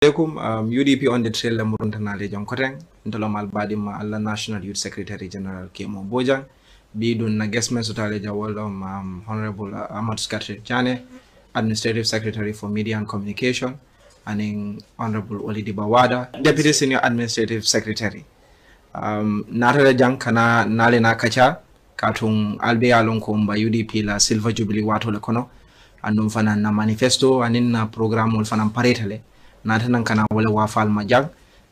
UDP on the trail la muruntanale jonkoteng ntolomal badima alla National Youth Secretary General Kemo Bojang bidun na guest mesutale jawolom Honorable Ahmad Skatri Jane, Administrative Secretary for Media and Communication, and Honorable Olidi Bawada, Deputy Senior Administrative Secretary. Natale jang kana nale na kacha katung albe alon komba UDP la Silver Jubilee wato le kono andum fana na manifesto anin na program ul fana paretale natanan kana wala wafal majag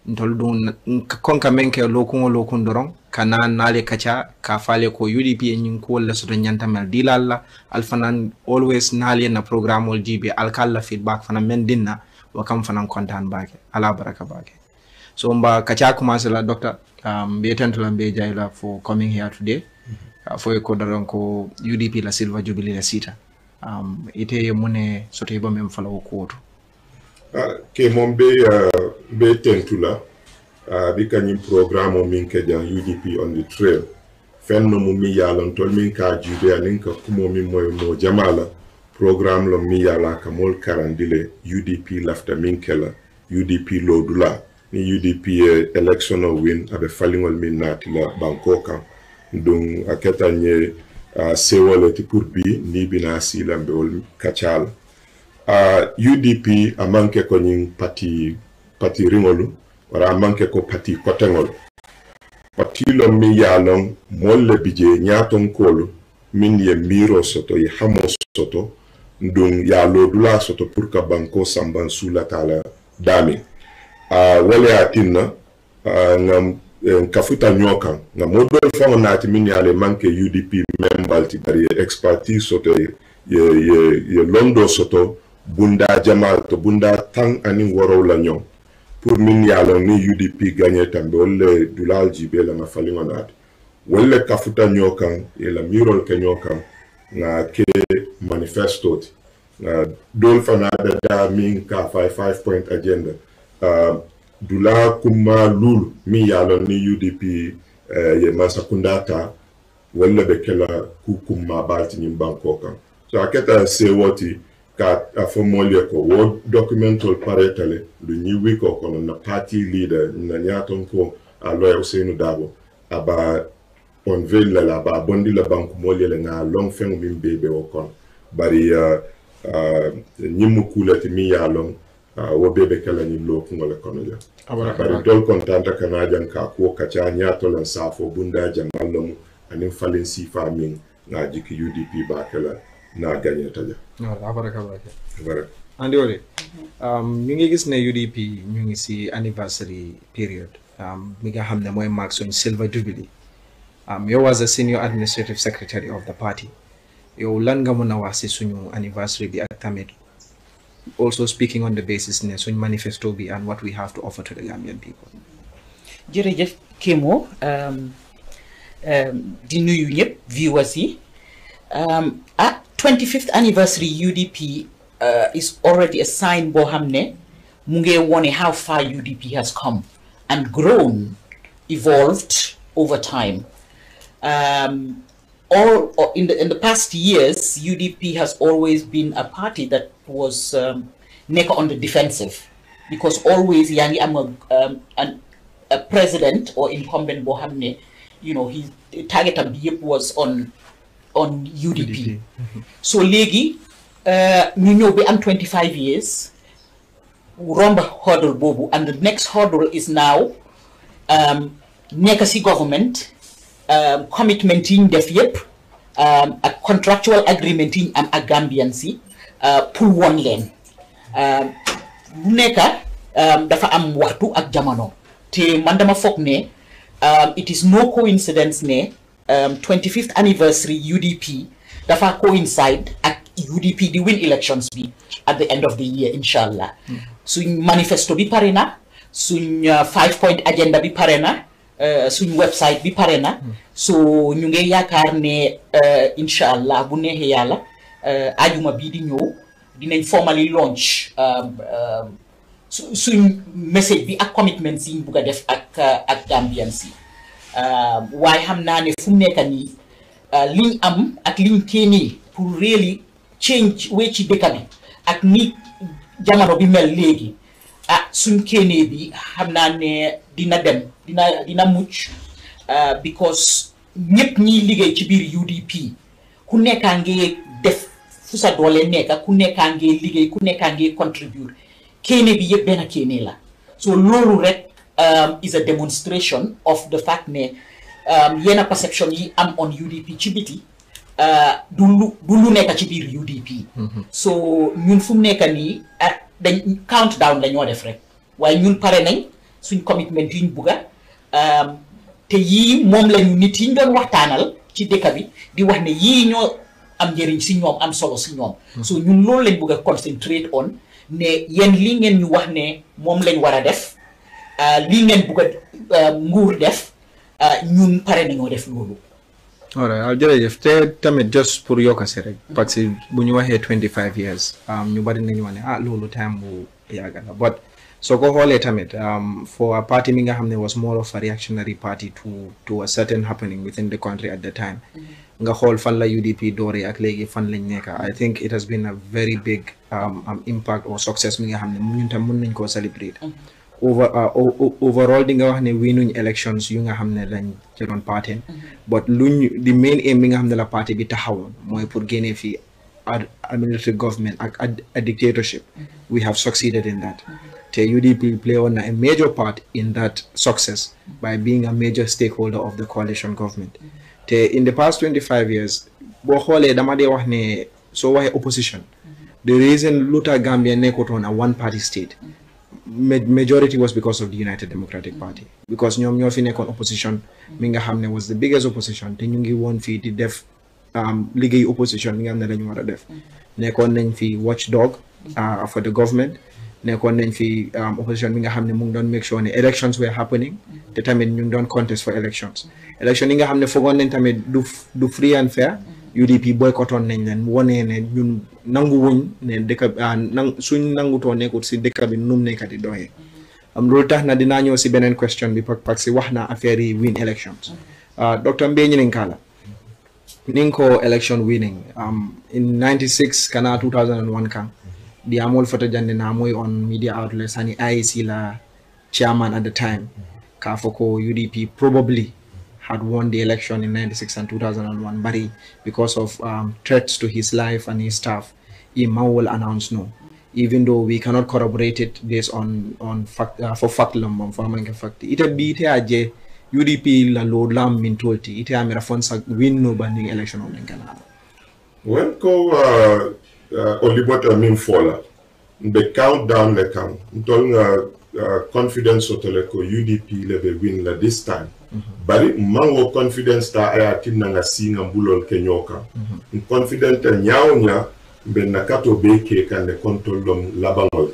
ntol dun konka menke lokun doron kana nale kacha ka fale ko UDP nyin ko wala soto nyanta mel dilalla alfanan always nale na program ul jibe alkalla feedback fana men dinna wakam fana kontan bake ala baraka bake. So mba kacha commence la doctor be tantula be jayla for coming here today for ko daron ko UDP la Silver Jubilee la sita ite mune soto iba mem fala ko woto ke mon be tentula bi kanyim programme min ke ja UDP on the trail fenno mu mi yalon tol min ka jude anin ka kumo min moy mo jamala programme lo mi yala ka mol karandile UDP lafta min kala UDP lodula ni UDP election win abe falingol min natila banko kan donc aketa nye sewoleti pour bi ni bina silambe ol kachal UDP a manke ko nyin pati ringolu wara manke ko pati kotengol pati lo mi yalon molle bije nyaton kolo min ye miro soto ye hamo soto ndung ya lodula soto pour ka banko samban sula tala dami wale atinna ngam kafuta nyokan na modol fango nati min yale manke UDP membalti bari expertise soto ye londo soto bunda jamal to bunda tang ani woro la ñom pour min yalo ni UDP gagner tambe wala dulal jibe la ma fali ngonat wala kafuta nyokan e la mirol ke nyokan na ke manifesto na dol fana da min ka 5 point agenda dula kuma lulu mi yalo ni UDP ye masakundata wala be kala kuma balti ni banko kan so aketa se woti ka afomole ko wo documental paretale lu ni wiko kono na party leader na nyaton ko a lawyer Ousainou Dabo aba on villa la ba bondi la banku mole le na long feng min bebe o kon bari nyimu kulati mi yalon wo bebe kala ni lo ko ngole kono ja bari dol kontanta kana jan ka ko kacha nyato lan safo bunda jamallum anin falin sifa min na jiki UDP ba kala na gagné taja abaraka andi ore ñu ngi gis ne UDP ñu ngi ci anniversary period mi nga xamne moy mark suñ Silver Jubilee yow as a senior administrative secretary of the party yow lan nga mëna wax ci suñu anniversary bi ak tamit also speaking on the basis ne suñ manifesto bi and what we have to offer to the Gambian people. Jërëjëf Kemo di nuyu ñep viewers yi 25th anniversary UDP is already a sign bohamne munge wone how far UDP has come and grown, evolved over time. In the past years, UDP has always been a party that was never on the defensive, because always yani a president or incumbent bohamne, you know, his target was on UDP. So legi ñu ñëw bi am 25 years romba hurdle bobu, and the next hurdle is now nekk ci government commitment yi ñu def yépp a contractual agreement yi am ak Gambian si pour won leen nekk dafa am waxtu ak jamono te man dama foog ne it is no coincidence ne 25th anniversary UDP dafa coincide at UDP the win elections be at the end of the year inshallah. Suñ manifesto bi parena, suñ 5-point agenda bi parena, suñ website bi parena. So ñu ngi yaakaar ne inshallah bu neexee yàlla ajuma bi di ñëw dinañ formally launch suñ message bi ak commitments yi ñu bëgg a def ak Gambian si. Waaye xam naa ne fu mu nekk nii liñ am ak liñ téye pour really change wee ci dëkk bi ak ni jamono bi mel léegi suñ kéné bi xamna né dina mucc because ñepp ñi liggéey ci biir UDP ku nekka ngi def fu sa doole nekka ku nekka ngi liggéey ku nekka ngi contribute kéné bi yépp benn kéné la so loolu rek is a demonstration of the fact ne yena perception yi am on UDP ci biti du lu nekk ci biir UDP so ñun fu mu nekk nii dañ countdown lañoo def rek waaye ñun pare nañ suñ commitment yi ñu bugga te yii moom lañu nit yi ñu doon waxtaanal ci dëkk bi di wax ne yii ñoo am njëriñ si ñoom am solo si ñoom so ñun loolu lañ bugg a concentrate on ne yéen lii ngeen ñu wax ne moom lañ war a def lii ngeen bugg a nguur def ñun pare nañoo def loolu. alright jërëjëf te tamit just pour yokk si rek parce que bu ñu waxee 25 years ñu bari nañu wax ne loolu time bu yàgg la but soo ko xoolee tamit for a party mi nga xam ne was more of a reactionary party to a certain happening within the country at the time nga xool fan la UDP dooree ak léegi fan lañ nekk I think it has been a very big impact or success mi nga xam ne ñun tam mën nañ koo celebrate overall di nga wax ne winuñ elections yu nga xam ne lañ ci doon party but the main aim bi nga xam ne la party bi taxawoon mooy pour génnee fii a military government ak a dictatorship we have succeeded in that te UDP play on a major part in that success by being a major stakeholder of the coalition government te in the past 25 years boo xoolee dama dee wax ne soo waxee opposition the reason lu tax Gambia nekkutoon a one party state majority was because of the United Democratic Party because ñoom ñoo fi nekkoon opposition mi nga xam ne was the biggest opposition te ñu ngi woon fii di def liggéey opposition mi nga xam ne lañu war a def nekkoon nañ fi watchdog for the government nekkoon nañ fi opposition bi nga xam ne mu ngi doon make sure ne elections were happening te tamit ñu ngi doon contest for elections election yi nga xam ne foogoon nañ tamit du free and fair UDP boycottoon nañ leen wonee ne ñun nanguwuñ ne dëkk suñ nangutoo nekkut si dëkk bi num nekk di doxee loolu tax na dinaa ñëw si beneen question bi parce que wax na affaire yi win elections Dr. Mbe Ñininkala ning ko election winning in 96 kana 2001 kan the amol photo jande na moy on media outlets hani IEC la chairman at the time ka foko UDP probably had won the election in 96 and 2001 bari because of threats to his life and his staff he will announce no even though we cannot corroborate it based on fact for fact lam for manke fact ite bi ite aje UDP la lo lam min tolti ite amira fonsa win no banding election on ngana when ko olibota min fola the countdown le kan ntol confidence otole ko UDP level win la this time bari mango confidence ta aya tinna nga singa mbulol ke nyoka confident nyawnya ben nakato beke kan le control dom labangol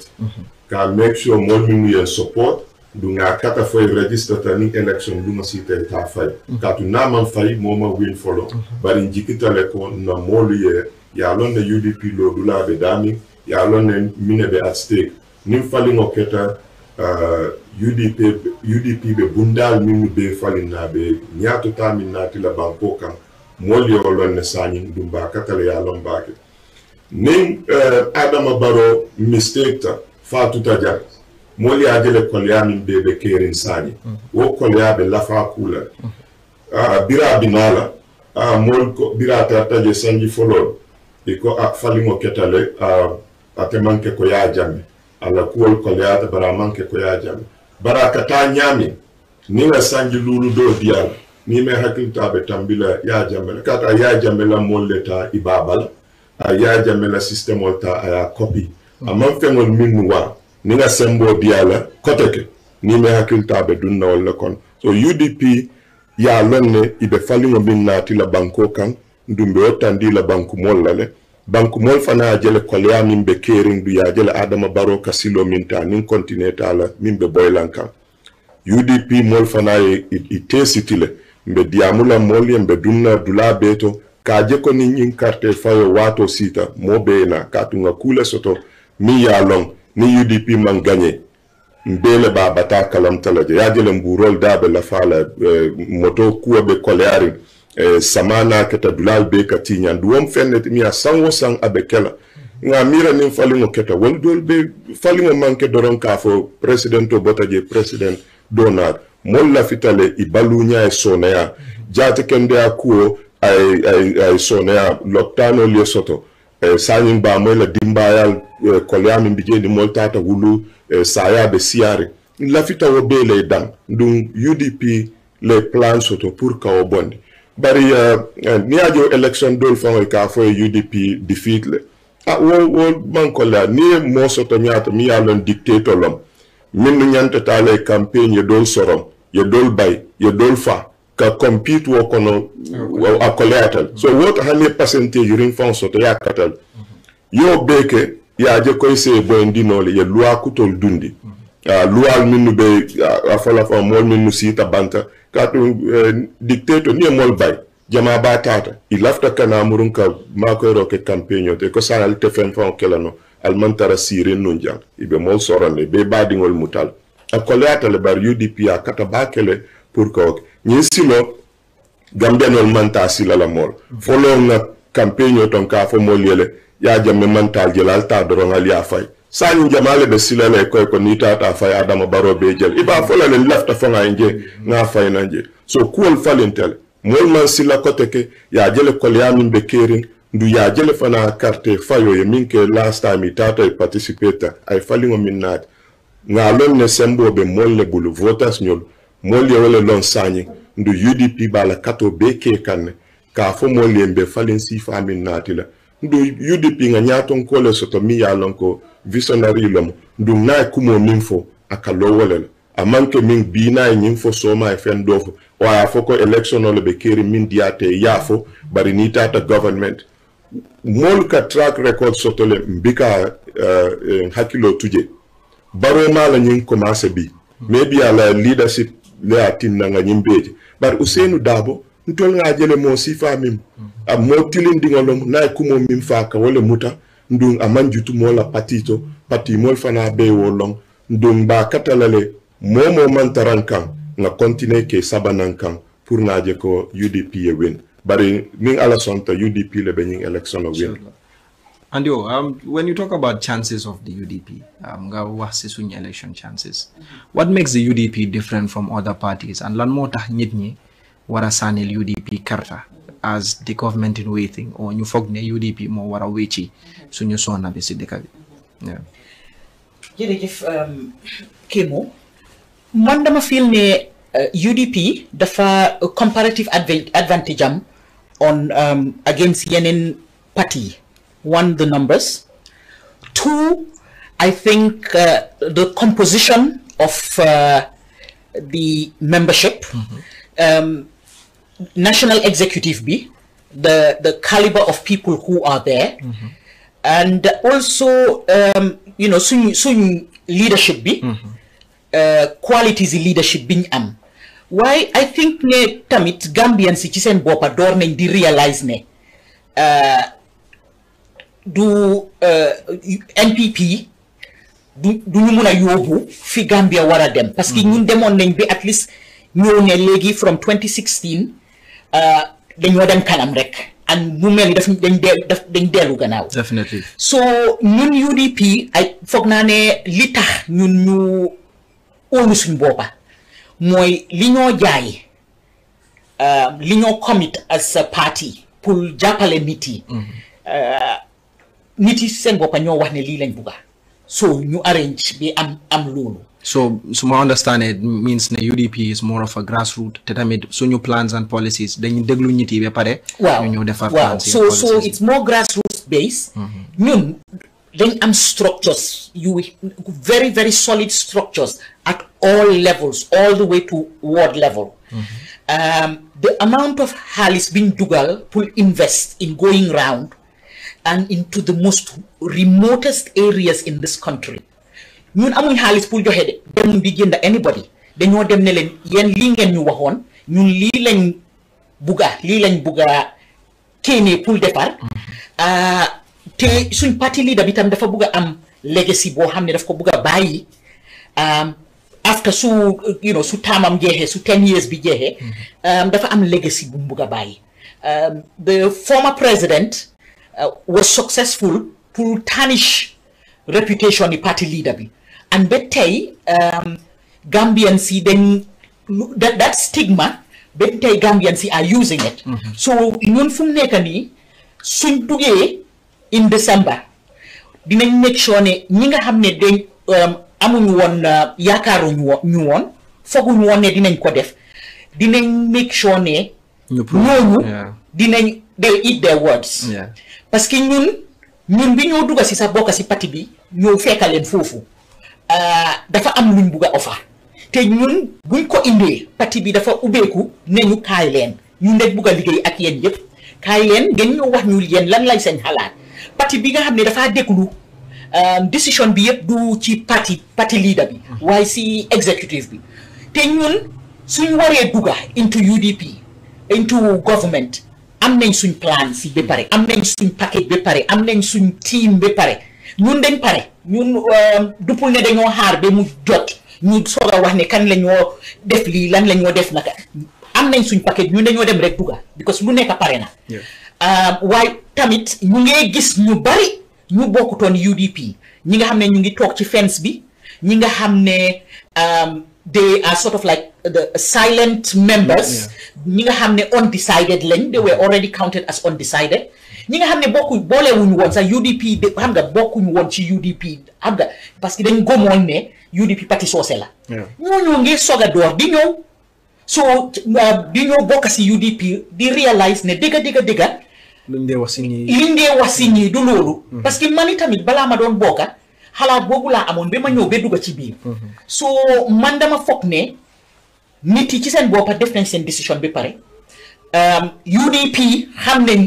ka make sure mo mi yen support du nga kata foy register tani election du masite ta fay ka tu na man fay moma win follow bari njikita le ko na molu ye ya londe UDP lo dula be dami ya londe mine be at stake nim fali ngoketa UDP be bundal mimu be falina be nyato tamin nati la banko kan moli olon ne sani dumba katale ya lombake nin Adama Barrow mistake ta fatu taja moli adele kolya min be kerin sani wo kolya be lafa kula bira binala mol ko bira taje sanji folol iko falingo ketale atemanke ko ya jamme ala kuol koleata bara manke ko ya jamme bara kata nyami ni nga sanji lulu do dial ni me hakilta be tambila ya jamme kata ya jamme la molleta ibabal ya jamme la system volta aya copy amam fengol minnu wa ni nga sembo diala koteke ni me hakilta be dunna wala kon so UDP ya lonne ibe falingo minna ti la banko kan ndumbe otandi la banku mollale banku mol fana jele kolya min be kering du ya jele Adama Barrow kasilo minta nin continenta la min be boylanka UDP mol fana e tesitile mbe diamula mol mbe dunna dula beto ka je ko ni nyin carte fayo wato sita mo be na katunga kula soto mi ya long ni UDP man gagné mbele ba bata kalam talaje ya jele mburol dabe la fala moto kuwa be kolyari samana keta dulal be katinya duom fenne mi a sango sang abekela nga mira nin falingo keta wol dol be falingo manke doron ka fo president to botaje president donat mol la fitale i balunya e sonaya jate kende akuo ay sonaya loktano le soto sanin ba moy la dimbayal kolyami bije ni mol tata wulu saya be siare la fita wo be le dan dum UDP le plan soto pour ka o bondi bari ni ajo election dol fa ka fo UDP defeat le wo banko la ni mo soto nyata mi yalon dictator lom min nyanta tale campaign ye dol sorom ye dol bay ye dol fa ka compete wo kono a collateral so what hane percentage ring fon soto ya katal yo beke ya je koy se bondi nole ye loi kutol dundi loi minnu be afala fa mol minnu sita banta ka to dictator ni mol bay jama ba tata ilafta kana murunka mako roke campaign te ko sanal te fen fon kelano almantara sirin nunjang ibe mol sorane be badingol mutal a collateral bar UDP a kata bakele pour ko ni silo gambenol manta sila la mol folo na campaign ton ka fo mol yele ya jamme mental jelal ta doron ali afay sani jamale be sila le ko ni tata fay adama baro be jel iba fola le lafta fanga nje nga fay nanje so kuol falintel mol man sila koteke ya jele kolyamin be kerin ndu ya jele fana carte fayo ye minke last time tata participate ay falingo minnat nga lon ne sembo be mol le bulu voters nyol mol ye wala lon sani ndu UDP bala kato be ke kanne ka fo mol ye be falin si famin natila ndu UDP nga nyaton ko le soto mi ya lon ko visionary lom ndu na kumo minfo akalo wala amanke min bina nyimfo soma e fen dofo wa foko election ole be keri min diate yafo bari ni tata government mol ka track record soto le mbika hakilo tuje baro mala nyin commence bi maybe ala leadership le atinna nga nyimbeje bar Usainu Dabo ntol nga jele mo sifa mim mo tilindi ngolom na kumo mim faka wala muta ndung amanjutu mola patito pati mol fana be wolong ndung ba katalale momo mantarankan nga continue ke sabanankan pour nga je ko UDP ye win bari ning ala sonta UDP le bening election win. And when you talk about chances of the UDP, election chances, what makes the UDP different from other parties? And lan mo tax nit ñi wara sanil UDP karta as the government in waiting, or ñu fogg ne UDP mo wara wéci suñu sonna bi ci dëkk bi. Yeah. Jërëjëf Kemo, man dama feel ne UDP dafa comparative advantage am on against yeneen party. One, the numbers. Two, I think the composition of the membership, national executive B, the caliber of people who are there, and also, you know, soon leadership B, qualities in leadership being Why I think ne tamit Gambian si ci sen bopa door nañ di realize ne du NPP du ñu mëna yóbbu fi Gambia wara dem parce que ñun demoon nañ bi at least ñëw ne léegi from 2016 dañoo dem kanam rek and mu mel ni dañ dellu gannaaw. Definitely. So ñun UDP ay foog naa ne li tax ñun ñu óolu suñ boppa mooy li ñoo jaay li ñoo commit as a party pour jàppale nit yi nit yi seen boppa ñoo wax ne lii lañ bugga so ñu arrange bi am loolu. So my understanding it means the UDP is more of a grassroots te tamit suñu plans and policies dañu déglu nit yi ba pare ñu ñëw defar plans so it's more grassroots based. ñun dañ am structures very very solid structures at all levels all the way to ward level. The amount of xaalis biñ dugal pour invest in going round and into the most remotest areas in this country. ñun amuñ xaalis pour joxe dem di jënd anybody dañoo dem ne leen yéen lii ngeen ñu waxoon ñun lii lañ bugga kéene pour defar te suñ parti leader bi tam dafa bugga am legacy boo xam ne daf ko bugga bàyyi after su taamam jeexee su 10 years bi jeexee dafa am legacy bu mu bugga bàyyi. The former president was successful pour tarnish reputation ni party leader bi and ba tey Gambians yi dañ that stigma ba tey Gambians yi are using it so ñun fu mu nekk nii suñ duggee in December dinañ make sure ne ñi nga xam ne dañ amuñu woon yaakaaruñu ñu woon fooguñu woon ne dinañ ko def dinañ make sure ne ñooñu dinañ they eat their words parce que ñun bi ñoo dugga si sa bokk si parti bi ñoo fekkaleen foofu dafa am luñ bugg a offer te ñun buñ ko indee parti bi dafa ubbeeku ne ñu kaay leen ñun dañ bugg a liggéey ak yéen yëpp kaay leen ngeen ñoo wax ñu yéen lan lay seen xalaat parti bi nga xam ne dafaa déglu décision bi yëpp du ci parti leader bi waaye si executive bi te ñun suñ waree dugga into UDP into government am nañ suñ plan si ba pare am nañ suñ package ba pare am nañ suñ team ba pare ñun dañ pare ñun dupul ne dañoo xaar ba mu jot ñu soog a wax ne kan la ñoo def lii lan la ñoo def naka am nañ suñ package ñun dañoo dem rek dugga because lu nekk pare na waaye tamit ñu ngee gis ñu bari ñu bokkutoon UDP ñi nga xam ne ñu ngi toog ci fence bi ñi nga xam ne they are sort of like the silent members ñi nga xam ne undecided lañ they were already counted as undecided ñi nga xam ne boolewuñu woon sax UDP xam nga bokkuñu woon ci UDP xam nga parce que dañ gomoon ne UDP parti soose la ñooñu ngi soog a door di ñëw so di ñëw bokk si UDP di realize ne dëgga liñ dee wax si ñii du loolu parce que man tamit balaa ma doon bokka xalaat boobu laa amoon ba ma ñëw ba dugga ci biir so man dama foog ne nit yi ci seen boppa def nañ seen décision bi pare UDP xam nañ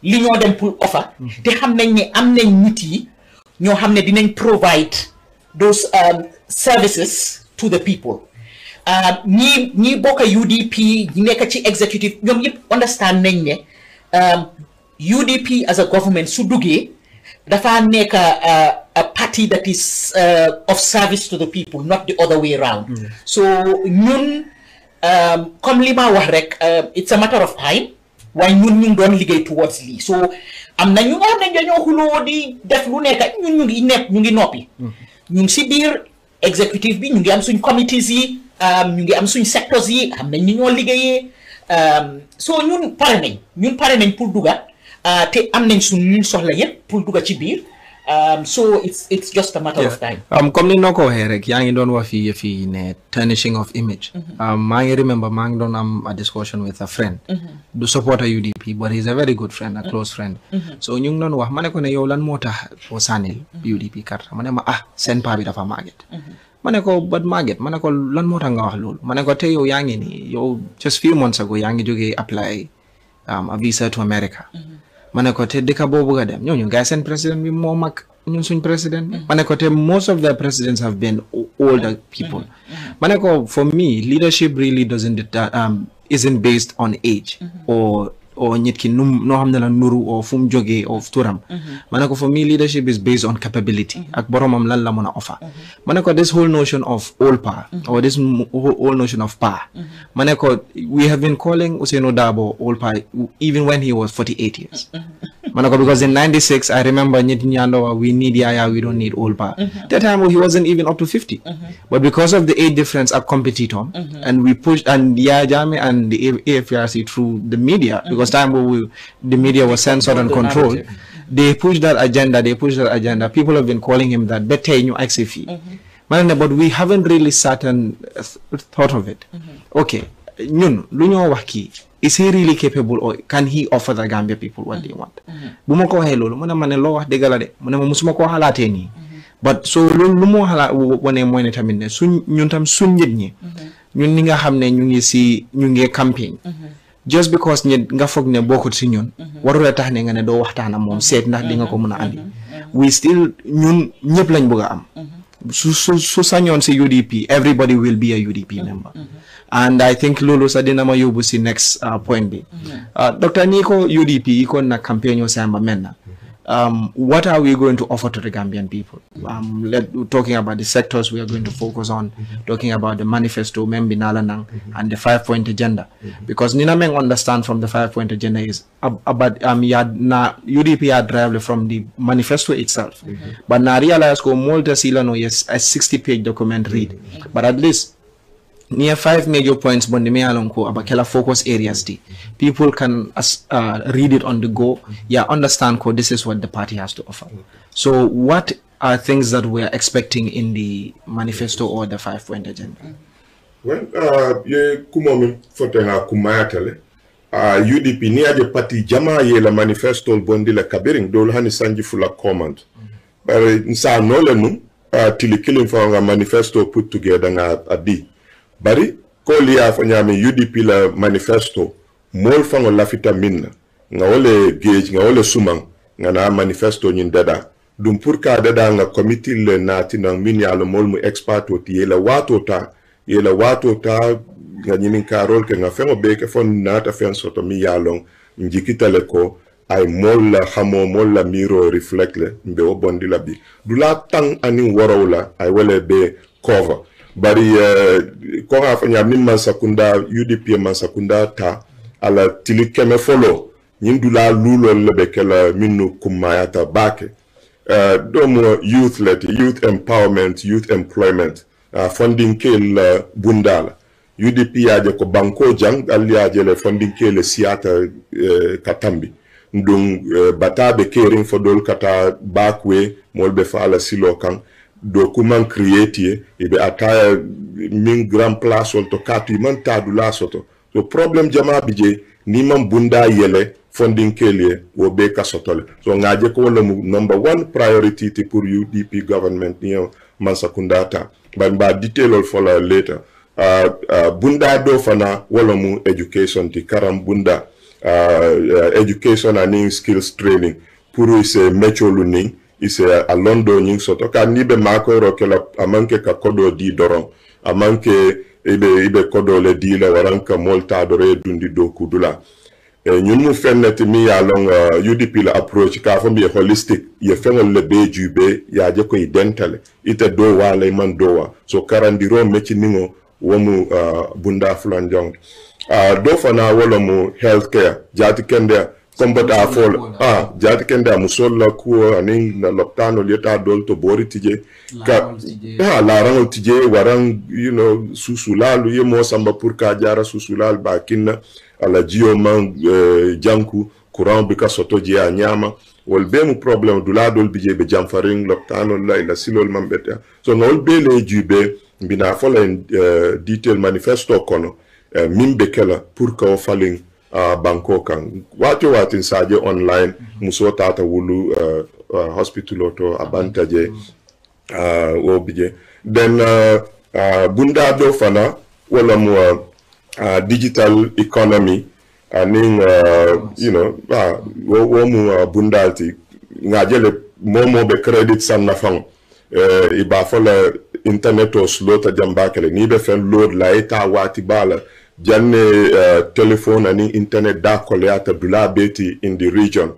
li ñoo dem pour offer te xam nañ ne am nañ nit yi ñoo xam ne dinañ provide those services to the people ñi bokka UDP ñi nekk ci executive ñoom yëpp understand nañ ne UDP as a government su duggee dafa nekk a party that is of service to the people, not the other way around. So ñun comme li ma wax rek it's a matter of time waaye ñun ñu doon liggéey towards lii so am na ñu nga xam ne dañoo xuloo di def lu nekk ñun ñu ngi noppi ñu ngi si biir executive bi ñu ngi am suñ committees yi ñu ngi am suñ sectors yi am nañ ni ñoo liggéeyee so ñun pare nañ pour dugga te am nañ suñ soxla yëpp pour dugga ci biir so it's just a matter of time. Comme ni noo ko waxee rek yaa ngi doon wax fii ne tarnishing of image. maa ngi remember maa ngi doon am a discussion with a friend. du supporter UDP but he's a very good friend, a close friend. so ñu ngi doon wax ma ne ko ne yow lan moo tax boo sànnil UDP carte ma ne ma seen paa bi dafa màgget. ma ne ko but màgget ma ne ko lan moo tax nga wax loolu ma ne ko te yow yaa ngi nii yow just few months ago yaa ngi jógee apply a visa to America. ma ne ko te dëkk boobu nga dem ñooñu gars seen président bi moo mag ñun suñ président bi ma ne ko te most of the presidents have been older people ma ne ko for me leadership really isn't based on age or nit ki noo xam ne la nuru or fu mu jógee or turam ma ne ko for me leadership is based on capability ak boromam lan la mën a offer ma ne ko this whole notion of old power or this whole notion of power ma ne ko we have been calling Ousainou Darboe old power even when he was 48 years ma ne ko because in 96 I remember ñit ñando we need Yaya we don't need old power that time he wasn't even up to 50 but because of the age difference ak competitor and we pushed and Yaya Jammeh and the AFRC through the media because time where the media was censored and controlled, they pushed that agenda. People have been calling him that. Better you accept but we haven't really sat and thought of it. Okay, ñun lu ñoo wax kii is he really capable or can he offer the Gambia people what they want? bu ma ko waxee loolu mu ne ma ne loo wax dëgg la de mu ne ma musuma koo xalaatee nii but so loolu lu moo xalaat wane mooy ne tamit ne ñun tam suñ nit ñi ñun ñi nga xam ne ñu ngi campagne just because nga foog ne bokkut si ñun warula tax ne nga ne doo waxtaan ak moom seet ndax di nga ko mën a andi we still ñun ñëpp lañ bëgg a am su sañoon si UDP everybody will be a UDP member and I think loolu sax dina ma yóbbu si next point bi docteur ni ko UDP iko na campaign samba menna what are we going to offer to the Gambian people? Talking about the sectors we are going to focus on, talking about the manifesto, Membi Nalanang, and the 5-point agenda. Because Nina Meng understand from the 5-point agenda is about UDP had derived from the manifesto itself. But now realize go Molta Silano is a 60-page document read. But at least near 5 major points but about focus areas people can read it on the go, understand this is what the party has to offer. So what are things that we are expecting in the manifesto or the 5-point agenda? Well, ye kumomi fotenga kumayatele UDP ni aje parti jama ye la manifesto bondi la kabiring dol hani sanji fula command bare nsa nole nu tili killing for manifesto put together nga adi bari ko liya fanyami UDP la manifesto mol fango lafita minna nga wole gauge nga wole sumang nga na manifesto nyin dada dum pour ka dada nga committee le nati na min ya lo mol mu expert oti yela wato ta nga nyimin karol ke nga fengo beke fon nata fen soto mi yalong njikitale ko ay mol la hamo mol la miro reflect le mbe o bondi la bi dula tang ani worawla ay wele be cover bari ko nga fanya min man sakunda UDP man sakunda ta ala tilikeme folo nyindula lulo lebe kala minu kumayata bake domo youth empowerment, youth employment funding kel bundala UDP aje ko banko jang ali aje le funding kel siata katambi ndung batabe caring for dol kata bakwe molbe fala silo kan document create ibe ataya min grand place to katu man tadu la soto so problem jama bije ni man bunda yele funding kelie wo be kasotole so ngaje ko wala number 1 priority te pour UDP government ni man sakundata ba detail for later bunda do fana wala mu education ti karam bunda education and skills training pour ise mecho learning ise a londo nying soto ka nibe mako rokela amanke ka kodo di doron amanke ibe kodo le di la waranka molta dore dundi do kudula ñun mu fenneti mi ya long UDP la approach ka fo bi holistic ye fenol le be jube ya je ko dentale ite do wala man dowa so karandiro meci ningo womu bunda fulanjong do fana wala mu healthcare jati kende kombata fol jati kende musol la ko anin na loptano leta dol to bori tije ka la rango tije warang susulalu ye mo samba pour ka jara susulal ba kinna ala jio man janku courant bika soto je a nyama wol be mu problem du la dol bije be jamfaring loptano la ila silol mambeta so ngol be le jube bina fola detail manifesto kono mimbe kala pour ka faling banko kan wati saje online muso tata wulu hospital auto abantaje wo bije then bunda do fana wala mu digital economy aning wo mu bundalti ngajele momo be credit san na fang iba fola internet o slota jambakele ni be fen load la eta wati bala janne telephone and internet da koleata dula beti in the region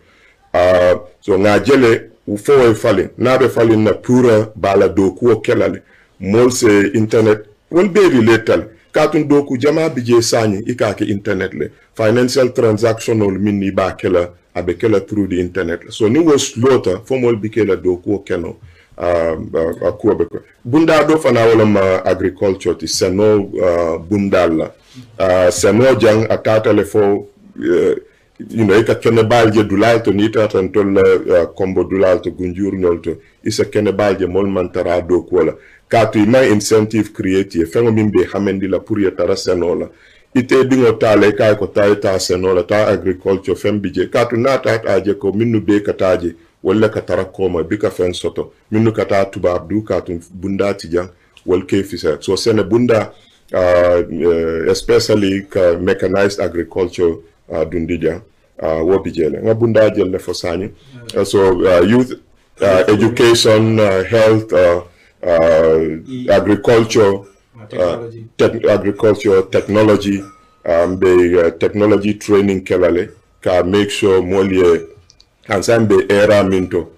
so ngajele ufo falling na be falling na pura bala doku kelale molse internet won be related katun doku jama bije sani ikake internet le financial transactional minni ba kela abe kela through the internet so ni was slota formal bikela doku keno akuwa bunda do fana wala ma agriculture ti seno bundala seno jang atata le fo ika kene balje dulal to nita tan tol kombo dulal to gunjur nyolto isa kene balje mol mantara do kola katu ima incentive create fengo mimbe hamendi la pour yatara senola ite dingo tale kay ko ta senola ta agriculture fembije katu nata aje ko minnu be kataje wala katara koma bika fen soto minnu kata tubab du katu bunda tijang wal kefisa so sene bunda especially mechanized agriculture dundija wobijele ngabunda jelle fosani so youth education health agriculture technology technology training kelale ka make sure molie hansambe era minto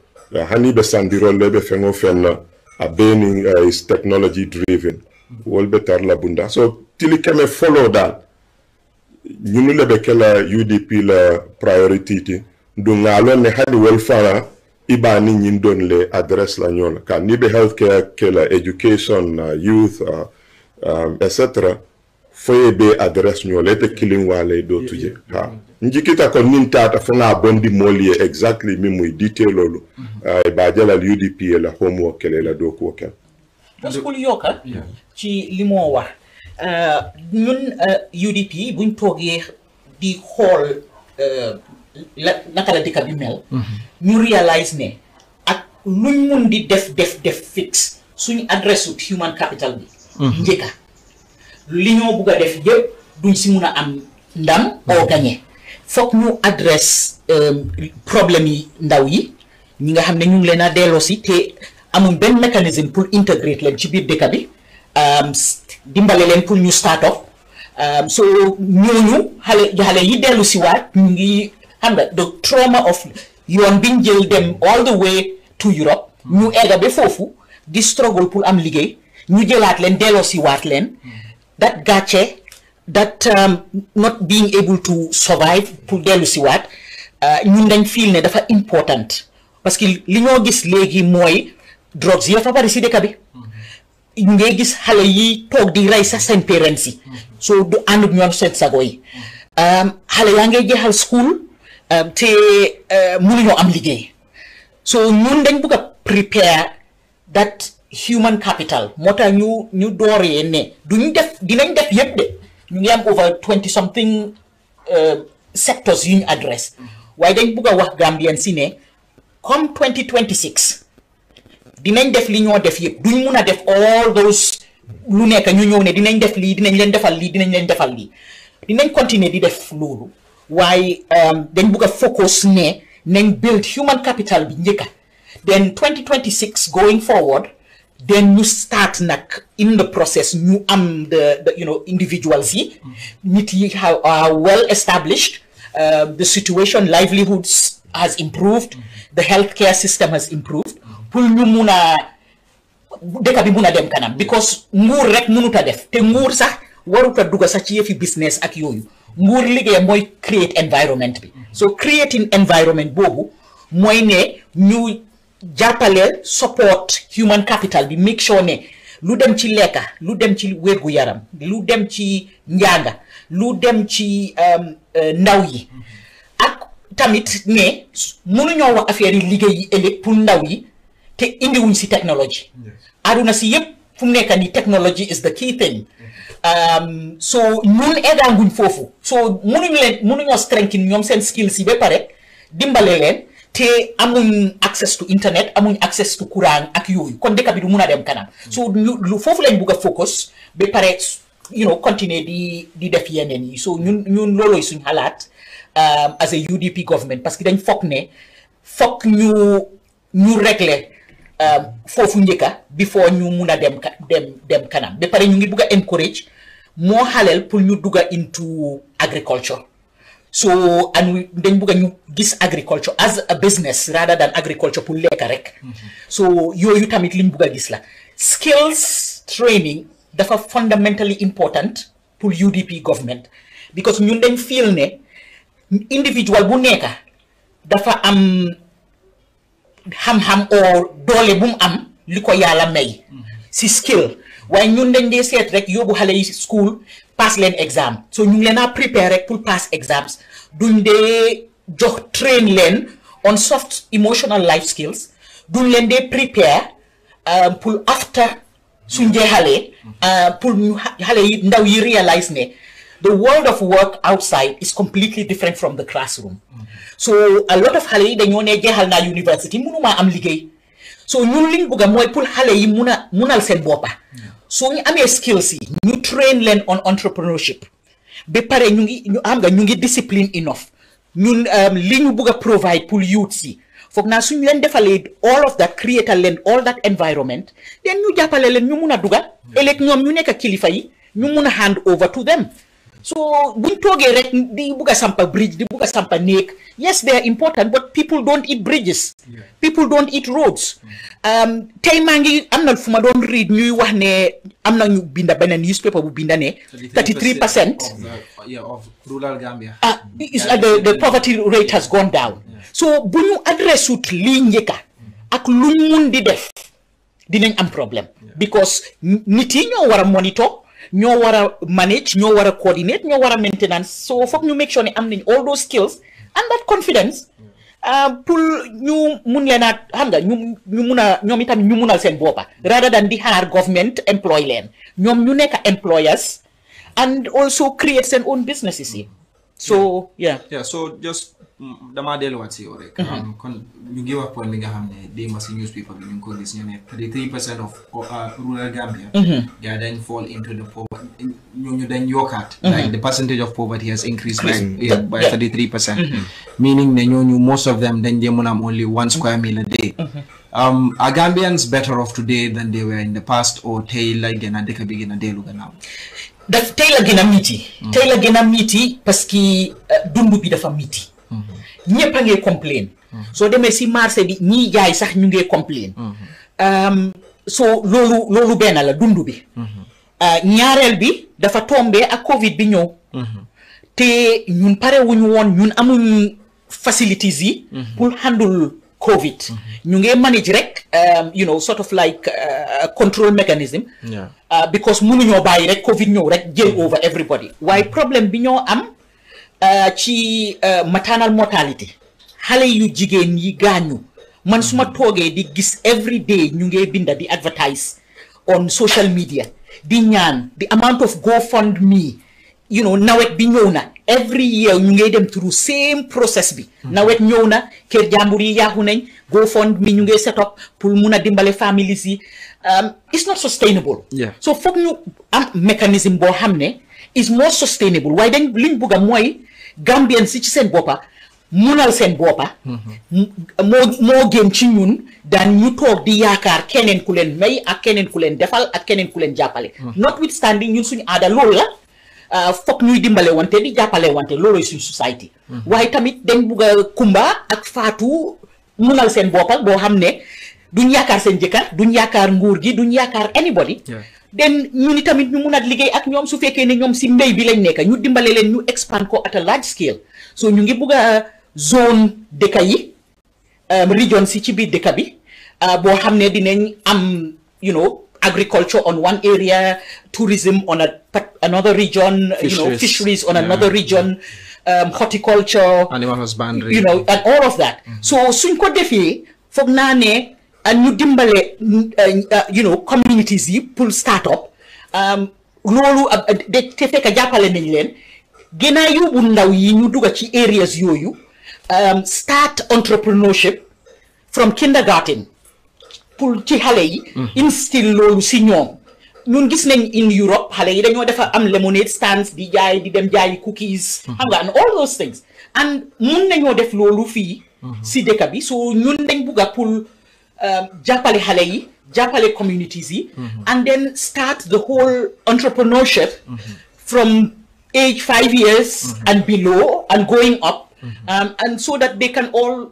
hani be sandiro lebe fengo fenna a being is technology driven wolbe tarla bunda so tili keme follow that ñunu lebe kala UDP la priority ti du ngalo ne hadi wel fara ibani ñin don le address la ñola ka ni be healthcare kala education youth etc foye be address ñola te killing wale do tuje ha njikita ko nin tata fona bondi molie exactly mi muy detail lolu ba jala UDP la homework kele la do ko ken parce que yoka ci limo wax ñun UDP buñ toogee di xool naka la dëkk bi mel ñu réalise ne ak luñ mun di def fix suñ adresse human capital bi njëkka li ñoo bugg a def yëpp duñ si mun a am ndam oo gagné foog ñu adresse problème yi ndaw yi ñi nga xam ne ñu ngi leen a delloo si te amul benn mécanisme pour intégrer leen ci biir dëkk bi dimbale leen pour ñu start up so ñooñu xale yi dellu si waat ñu ngi xam nga the trauma of yoon biñ jël dem all the way to Europe ñu egga ba foofu di struggle pour am liggéey ñu jëlaat leen delloo si waat leen that gàcce that not being able to survive pour dellu si waat ñun dañ feel ne dafa important parce que li ñoo gis léegi mooy drugs yi dafa bari si dëkk bi ñu ngay gis xale yi toog di rey sax seen parents yi so du àndut ñoom seen sago yi xale yaa ngay jeexal school te mënuñoo am liggéey so ñun dañ bëgg a prepare that human capital moo tax ñu dooree ne dinañ def yëpp de ñu ngi am over 20 something sectors yu ñu adresse waaye dañ bëgg a wax Gambien si ne comme 2026 dinañ def li ñoo def yëpp duñ mun a def all those lu nekk ñu ñëw ne dinañ def lii dinañ leen defal lii dinañ leen defal lii dinañ continuer di def loolu waaye dañ bëgg a focus ne nañ build human capital bi njëkka then 2026 going forward then ñu start nag in the process ñu am the individuals yi nit yi are well established the situation livelihoods has improved the healthcare system has improved pour ñu mun a dëkk bi mun a dem kanam because nguur rek mënut a def te nguur sax warut a dugg sax ci yëfi business ak yooyu nguur liggéey mooy create environment bi so creating environment boobu mooy ne ñu jàppale support human capital bi make sure ne lu dem ci lekka lu dem ci wérgu yaram lu dem ci njàng lu dem ci ndaw yi ak tamit ne mënuñoo wax affaire yi liggéey yi ëllëg pour ndaw yi te indiwuñ si technology aduna si yëpp fu mu nekk ni technology is the key thing so ñun egganguñ foofu so mënuñoo strengthen ñoom seen skills yi ba pare dimbale leen te amuñ access to internet amuñ access to courant ak yooyu kon dëkk bi du mun a dem kanam so lu foofu lañ bugg a focus ba pare continuer di def yeneen yi so ñun looloy suñ xalaat as a UDP government parce que dañ foog ne foog ñu régler foofu njëkka before ñu mun a dem kanam ba pare ñu ngi bugg a encourage moo xaleel pour ñu dugga into agriculture so dañ bugg a ñu gis agriculture as a business rather than agriculture pour lekka rek so yooyu tamit liñ bugg a gis la skills training dafa fundamentally important pour UDP government because ñun dañ feel ne individual bu nekka dafa am xam-xam oo doole bu mu am li ko yàlla may si skill waaye ñun dañ dee seet rek yóbbu xale yi school pass leen exam so ñu ngi leen a prepare rek pour pass exams duñ dee jox train leen on soft emotional life skills duñ leen dee prepare pour after suñ jeexalee pour ñu xale yi ndaw yi realize ne the world of work outside is completely different from the classroom so a lot of xale yi dañoo ne jeexal naa university mënumaa am liggéey so ñun liñ bëgg mooy pour xale yi munal seen boppa so ñu amee skills yi ñu train leen on entrepreneurship ba pare ñu ngi discipline enough ñun li ñu bëgg a provide pour youth yi foog naa suñu leen defalee all of that create leen all that environment then ñu jàppale leen ñu mun a dugal ëllëg ñoom ñu nekk kilifa yi ñu mun a hand over to them So buñ toogee rek di bugg a sampa bridge, di bugg a sampa néeg, yes, they are important, but people don't eat bridges. People don't eat roads. Tey maa ngi am na fu ma doon read ñuy wax ne am na ñu binda benn newspaper bu binda ne 33% of rural Gambia. The poverty rate has gone down. So bu ñu address ut lii njëkka ak luñ mun di def dinañ am problème because nit yi ñoo war a monitor, ñoo war a manage, ñoo war a coordinate, ñoo war a maintenance. So foog ñu make sure ne am nañ all those skills and that confidence pour ñu mun leen a xam nga ñu mun a ñoom itam ñu munal seen boppa rather than di xaar government employ leen ñoom ñu nekk employers and also create seen own businesses yi. So so just dama delluwaat si yow rek. kon ñu ngi wax point li nga xam ne démb si newspaper bi ñu ngi ko gis ñu ne 33% of rural Gambia. gaa dañ fall into the poverty. ñu dañ yokkaat. like the percentage of poverty has increased by 33%. Meaning ne ñooñu most of them dañ dee mën a am only 1 square meal a day. Are Gambians better off today than they were in the past or tey la gën a dëkk bi gën a dellu gannaaw? Tey la gën a miti. Tey la gën a miti parce que dundu bi dafa miti. ñëpp a ngi complain. soo demee si marché bi ñiy jaay sax ñu ngi complain. so loolu benn la dundu bi. ñaareel bi dafa tombé ak Covid bi ñëw. te ñun pare wuñu woon ñun amuñ facilities yi. pour handle Covid. ñu ngi manage rek sort of like control mechanism. because mënuñoo bàyyi rek Covid ñëw rek jël over everybody. waaye problème bi ñoo am. ci maternal mortality xale yu jigéen yi gaañu man suma toogee di gis every day ñu ngi binda di advertise on social media di ñaan the amount of GoFundMe nawet bi ñëw na every year ñu ngi dem through same process bi nawet ñëw na kër jàmbur yi yaaxu nañ GoFundMe ñu ngi set up pour mun a dimbale families yi it's not sustainable. So foog ñu am mécanisme boo xam ne is more sustainable waaye dañ liñ bugg a mooy Gambian si ci seen boppa munal seen boppa moo gën ci ñun daan ñu toog di yaakaar keneen ku leen may ak keneen ku leen defal ak keneen ku leen jàppale. Notwithstanding ñun suñu aada loolu la foog ñuy dimbale wante di jàppale wante loolu suñu society waaye tamit dañ bugg a Kumba ak Faatu munal seen boppa boo xam ne duñ yaakaar seen jëkkër duñ yaakaar nguur gi duñ yaakaar anybody. den ñu tamit ñu mun a liggéey ak ñoom su fekkee ne ñoom si mbéy bi lañ nekk ñu dimbale leen ñu expand ko at a large scale so ñu ngi bugg a zone dëkk yi region si ci biir dëkk bi boo xam ne dinañ am agriculture on one area, tourism on another region, fisheries on another region, horticulture, animal husbandry, and all of that. So suñ ko defee foog naa ne ñu dimbale communities yi pour start up loolu te fekk jàppale nañ leen gën a yóbbu ndaw yi ñu dugg ci areas yooyu start entrepreneurship from kindergarten pour ci xale yi instill loolu si ñoom ñun gis nañ in Europe xale yi dañoo defa am lemonade stands di jaay di dem jaayi cookies xam nga and all those things and mun nañoo def loolu fii si dëkk bi so ñun dañ bugga pour jàppale xale yi jàppale communities yi and then start the whole entrepreneurship from age 5 years and below and going up and so that they can all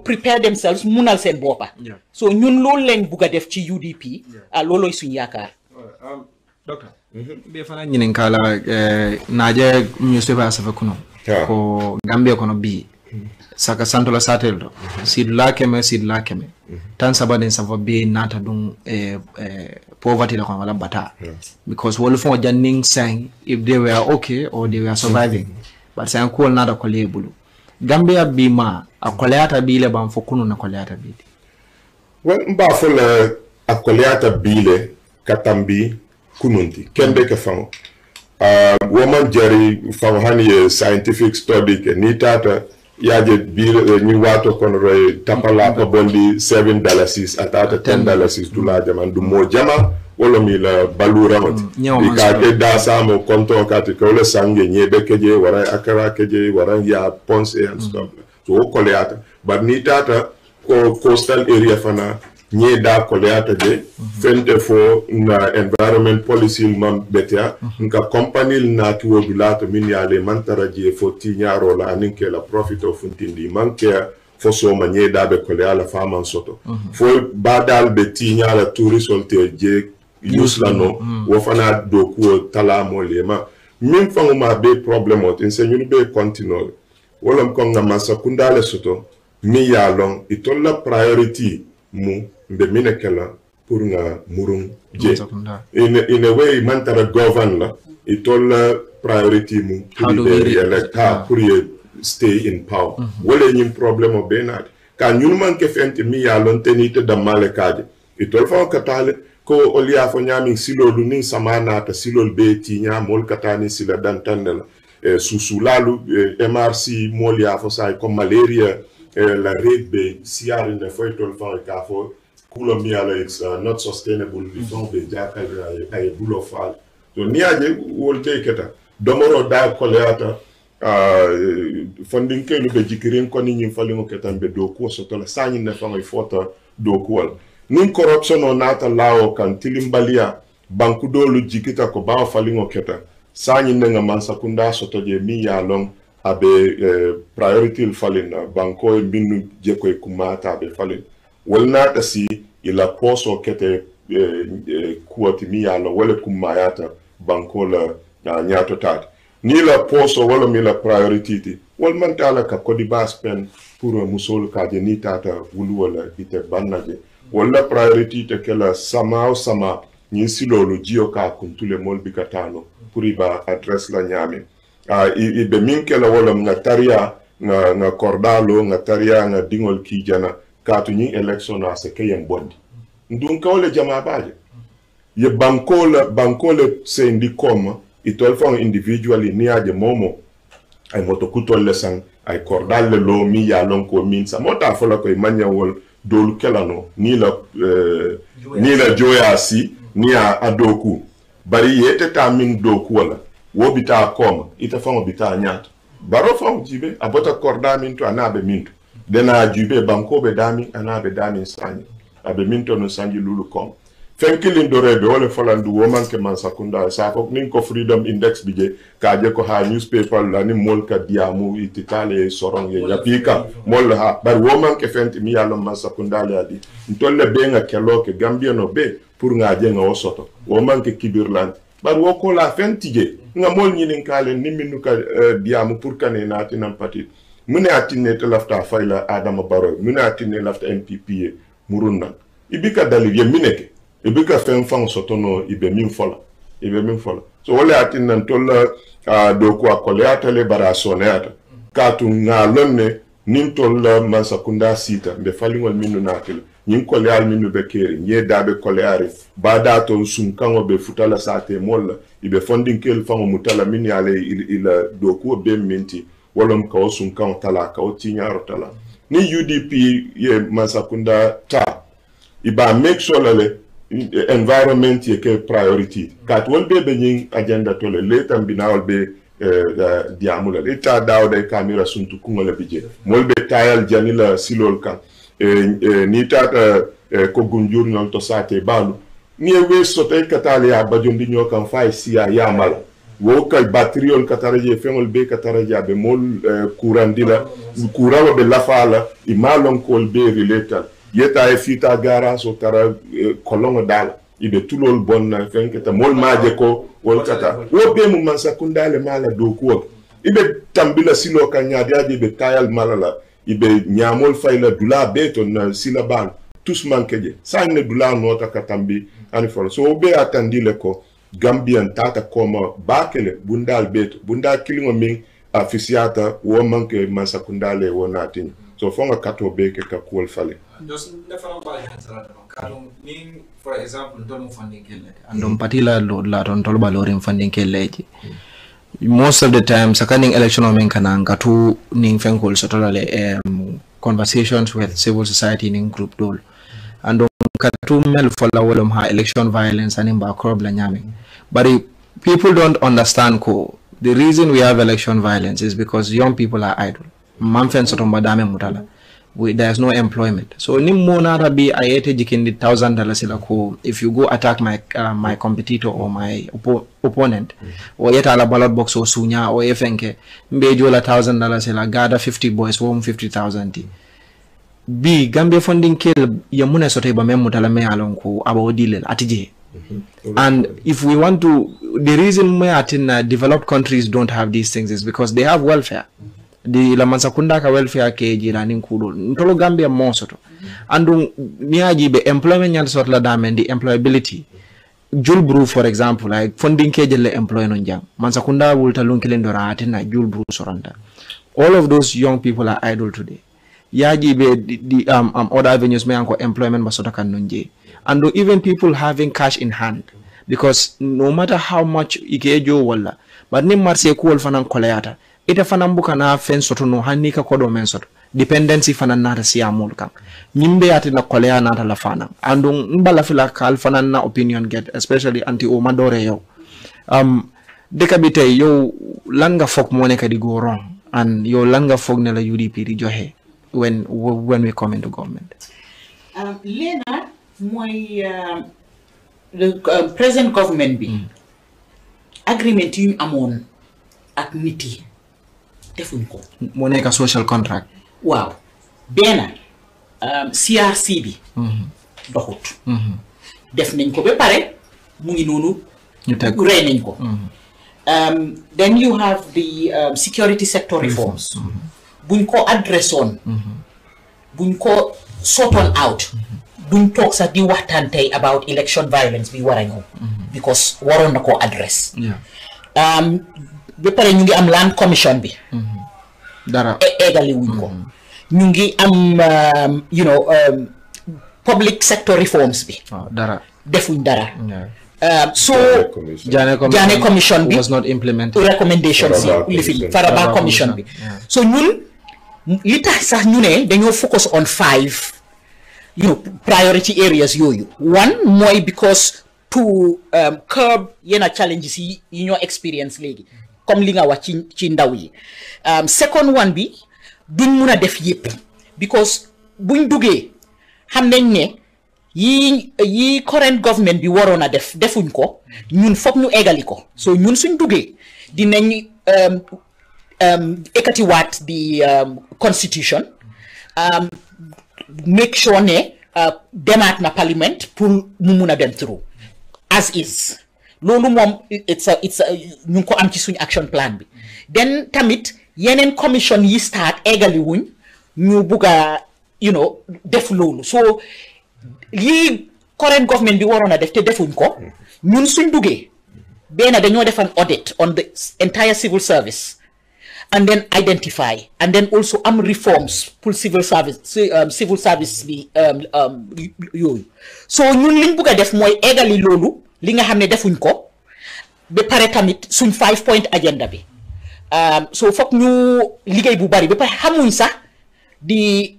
prepare themselves munal seen boppa so ñun loolu lañ bugg a def ci UDP loolooy suñu yaakaar doctor be fana ñinin kala naje newspaper safa kuno ko Gambia kono bi saka santola sateldo sidla keme tan sabaden safa be nata dum poverty la ko wala bata because wolu fon janning sang if they were okay or they were surviving but say ko nada ko lebulu Gambia bi ma akoleata bile ban fokunu na koleata bile well mba fola akoleata bile katambi kununti kembe ke famo woman jari famo hani scientific study ke ni tata yaje bile ni wato kon roy tapala ko bondi $7 atata $10 dula jama du mo jama wala mi la balura mot ka ke da samo konto kati ko le sangue nyebe keje wara akara keje wara ya ponce and stuff so koleata but ni tata ko coastal area fana nye da koleata je fente fo na environment policy mam betia nka company na tuwo dulato min yale mantara je fo tinyaro la aninke la profit of untindi manke fo so ma nye da be koleala faman soto fo badal be tinyala tourisolte je yuslano wo fana doku tala mo lema min fanguma be problem ot enseignu be continue wala ko ngama sakundale soto mi yalon itolla priority mu mbe minekela pour nga murung je in a way mantara govern la itolla priority mu pour stay in power wala ñim problème o benade ka ñun man ke fenti mi yalon tenite da malekaje itol fa katale ko olia fo ñami silolu nin samana ta silol be ti ñamol katani sila dantandela susulalu MRC molia fo say comme malaria la rate be siar in the foitol fa ka fo kulo mi ala it's not sustainable before be jakal ay bulo fal so niaje wol be keta domoro da koleata funding ke lu be jikirin ko ni falingo keta be do ko so to la sanyi ne fa may fota do ko nin corruption on nata lao kan tilimbalia banku dolu jikita ko ba falingo keta sanyi ne nga sakunda so to je mi ya long abe priority falina banko binu je ko kumata be falin walna tasi ila poso kete kuati mi ya long wala kumayata banko la nyato tat ni la poso wala mi la priority ti wal man tala ka kodi bas pen pour musol ka je ni tata wulu wala ite bannaje wala priority te kala sama ni silolu jio ka kuntule mol bikatano pour iba address la nyame ibe minkela wala nga taria nga kordalo nga taria nga dingol kijana katu ni election ase kayem bondi ndun kawle jama baje ye bankole se indi koma itol fon individually ni aje momo ay moto kutol lesan ay kordal le lo mi ya lon ko min sa mota fola ko manya wol dolu kelano ni la joya si ni a adoku bari yete ta min doku wala wo bita koma ita fon bita nyata baro fon jibe abota korda min to anabe minto dena jibe banko be dami anabe dami sanyi abe minto no sanyi lulu kom fenkilin dorebe wala falandu wo manke man sakunda sa ko nin ko freedom index bije ka je ko ha newspaper la ni mol ka diamu ititale soron ye yapika mol ha bar wo manke fenti mi yalo man sakunda le adi ntolle be nga kelo ke gambia no be pour nga je nga osoto wo manke kibirland bar wo ko la fenti je nga mol nyinin kale ni minu ka diamu pour kane na tinam pati mune atine te lafta fayla adama baro mune atine lafta MPP murunna ibika dalil ye mineke ibika fen fang sotono ibe min fola so wala atin nan tolla do ko akole atale bara sonata katu ngalonne nin tolla man sakunda sita be falingol minu natil nin ko leal minu be keri nye dabe koleare bada to sun kango be futala sate molla ibe funding kel fango mutala min yale ila do ko be minti wolom ka sun kan tala ka tinyaro tala ni UDP ye man sakunda ta iba make sure le environment ye ke priority kat wol be nyin agenda to le letam binawol be diamula eta dawde camera suntu kungola bije mol be tayal janila silol kan ni tata ko gunjur non to sate balu ni we sote katale ya bajondi nyokan fay siya yamal wo kay batriol kataraje fengol be kataraje be mol kurandila kurawa be lafala imalon kol be related yeta e fita gara so tara kolongo dal ibe tulol bonna fenketa mol maje ko wol kata wo be mu man sakundale mala do ko ibe tambila silo kanyadi ibe tayal malala ibe nyamol fayla dula beton na silabal tous mankeje sanne dula nota katambi ani for so be atandile ko gambian tata koma bakele bundal beto bundal kilingo min afisiata wo manke man sakundale wonatin so fonga kato beke ka kuol fale just never buy handsala kadon ning for example don funding kelle andom patila la don tolba lorim funding kelleji most of the time sakaning election men kananga tu ning fenkol sotolale conversations with civil society ning group dol andom katu mel fola wolom ha election violence anim ba korobla nyame but people don't understand ko the reason we have election violence is because young people are idle. Manfen soto madame mutala. there's no employment. So nimona rabi ayete jikindi $1,000 la ko if you go attack my competitor or my opponent or yeta la ballot box or sunya or efenke mbejo la $1,000 la gather 50 boys home 50,000 B Gambia funding kill yamuna sote ba memu tala me alon ko abodile atije. And if we want to, the reason why developed countries don't have these things is because they have welfare. The la mansakunda ka welfare ke jirani kudo ntolo Gambia monsoto andu niaji be employment nyal sort la damen the employability julbru for example like funding ke jelle employ non jang mansakunda wulta lunkile ndora atina julbru soranda. All of those young people are idle today. Yaji be the other avenues me anko employment basota kan nunje. And even people having cash in hand, because no matter how much ikejo wala, but ni marse kuol fanan koleata, ita fanan buka na fensoto no hanika kodo mensoto, dependency fanan nata siya mulkang. Nyimbe ati na kolea nata la fanan. Andung mbala fila kal fanan na opinion get, especially anti omadore yo. Dekabite yo langa fok mwone kadi go wrong, and yo langa fok nela UDP di johe when we come into government. Lena, the present government be agreement you amon at niti defun ko moneka social contract wow bena CRC bi doxut def nañ ko be pare mu ngi nonu ñu tek ré nañ ko then you have the security sector reforms buñ ko address on buñ ko sort on out duñ talk sa di waxtaan tey about election violence bi war a ñëw because waroon na ko address ba pare ñu ngi am land commission bi dara egali wuñ ko ñu ngi am public sector reforms bi dara defuñ dara so Jane commission bi was not implemented recommendations li fi Faraba commission bi so ñun li tax sax ñu ne dañoo focus on 5 priority areas yoyu. One, more because to curb challenges yi ñoo experience legi comme li nga wax ci ndaw yi. Second one bi duñ mëna def yépp because buñ duggé xam nañ ne yi current government bi warona def defuñ ko ñun fokk ñu égali ko so ñun suñ duggé dinañ ekati wat the constitution make sure ne demat na parliament pour mu mëna dem through as is lolu mom it's a ñu ko am ci suñu action plan bi then tamit yenen commission yi start egali wuñ ñu buga def lolu so li current government bi warona def te defuñ ko ñun suñ duggé bena dañoo def an audit on the entire civil service and then identify and then also reforms pour civil service bi yooyu so ñun liñ bëgg a def mooy égali loolu li nga xam ne defuñ ko ba pare tamit suñ 5 point agenda bi so foog ñu liggéey bu bari ba pare xamuñ sax the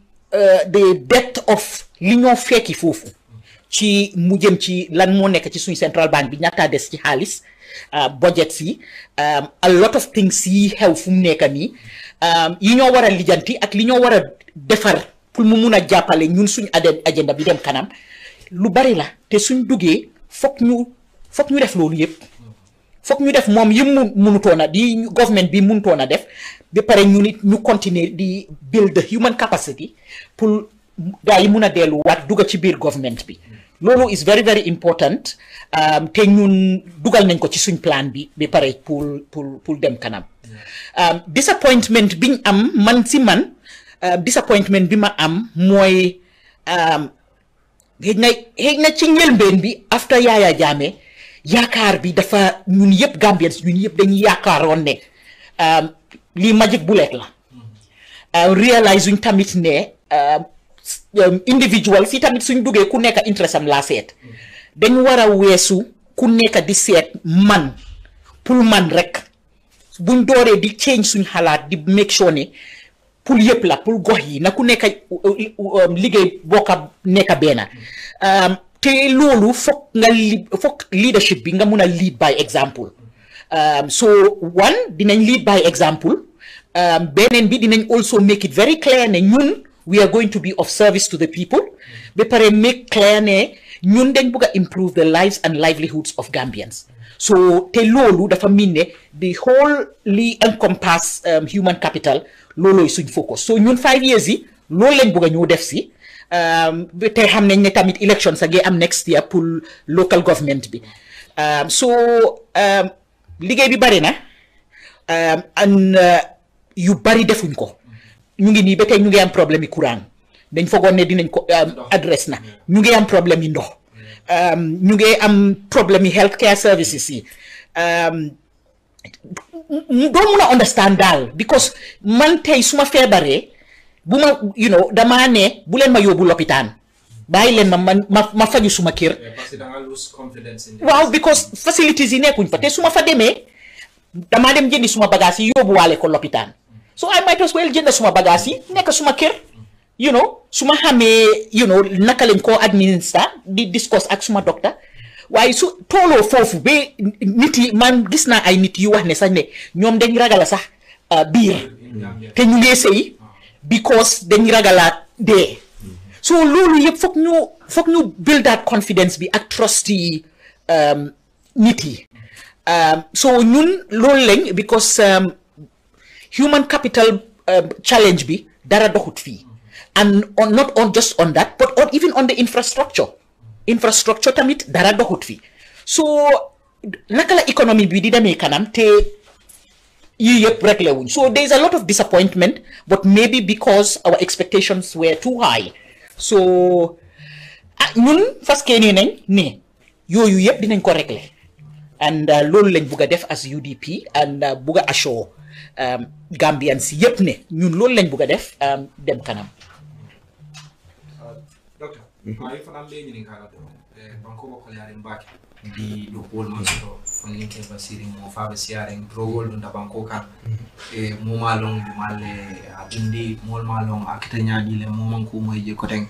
depth of li ñoo fekki foofu ci mu jëm ci lan moo nekk ci suñ central bank bi ñaata des ci xaalis budget si a lot of things yi xew fu mu nekk nii yi ñoo war a lijanti ak li ñoo war a defar pour mu mun a jàppale ñun suñ agenda bi dem kanam lu bari la te suñ duggee fokk ñu def loolu yëpp fokk ñu def moom yi munutoona di government bi munutoona def ba pare ñu nit ñu continuer di build the human capacity pour gaa yi mun a dellu waat dugga ci biir government bi loolu is very very important te ñun dugal nañ ko ci suñ plan bi ba pare pour dem kanam disappointment biñ am man disappointment bi ma am mooy xëy na ci njëlbeen bi after Yaya Jammeh yaakaar bi dafa ñun yëpp Gambians ñun yëpp dañuy yaakaaroon ne lii magic bullet la réalise uñ tamit ne individual si tamit suñ duggee ku nekk interest am laa seet dañ war a weesu ku nekk di seet man pour man rek buñ dooree di change suñ xalaat di make sure ne pour yëpp la pour gox yi na ku nekk liggéey bokka nekk benn te loolu foog leadership bi nga mun a lead by example so one dinañ lead by example beneen bi dinañ also make it very clear ne ñun we are going to be of service to the people ba pare make clear ne ñun dañ bëgg a improve the lives and livelihoods of Gambians. So te loolu dafa mean ne the whole li encompass human capital loolooy suñ focus. So ñun 5 years yi loolu lañ bëgg a ñëw def si te xam nañ ne tamit elections a am next year pour local government bi. So liggéey bi bari na and yu bari defuñ ko ñu ngi nii ba tey ñu ngi am problème yi courant dañ foogoon ne dinañ ko adresse na ñu ngi am problème yi ndox ñu ngi am problème yi health care services yi doo mun a understand daal because man tey suma feebaree bu ma damaa ne bu leen ma yóbbu lopitaan bàyyi leen ma faju suma kër waaw because facilities yi nekkuñ fa te suma fa demee damaa dem jëndi suma bagage yi yóbbuwaale ko lopitaan so I might as well jënd suma bagage yi nekk suma kër suma xamee naka lañ koo administrer di discuss ak suma docteur waaye su tooloo foofu ba nit yi man gis naa ay nit yu wax ne sax ne ñoom dañ ragala sax biir te ñu ngi sëy because dañ ragala dee so loolu yëpp foog ñu build that confidence bi ak trust yi nit yi so ñun loolu lañ because human capital challenge bi dara doxut fii and not just on that but even on the infrastructure tamit dara doxut fii so naka la économie bi di demee kanam te yii yëpp réglé wuñ so there is a lot of disappointment but maybe because our expectations were too high so ñun faskee nii nañ ne yooyu yëpp dinañ ko réglé and loolu lañ bugg a def as UDP and bugg a assure Gambians yëpp ne ñun loolu lañ bugg a def dem kanam. Doctor, I found a lady in Canada, Banco Mbaki, di whole monster from Lincoln Basiri, more Fabian and Progol and the Banco Can, Momalong, Male, Abindi, Molmalong, Akitania, Dile, Momanku, Moyekoteng,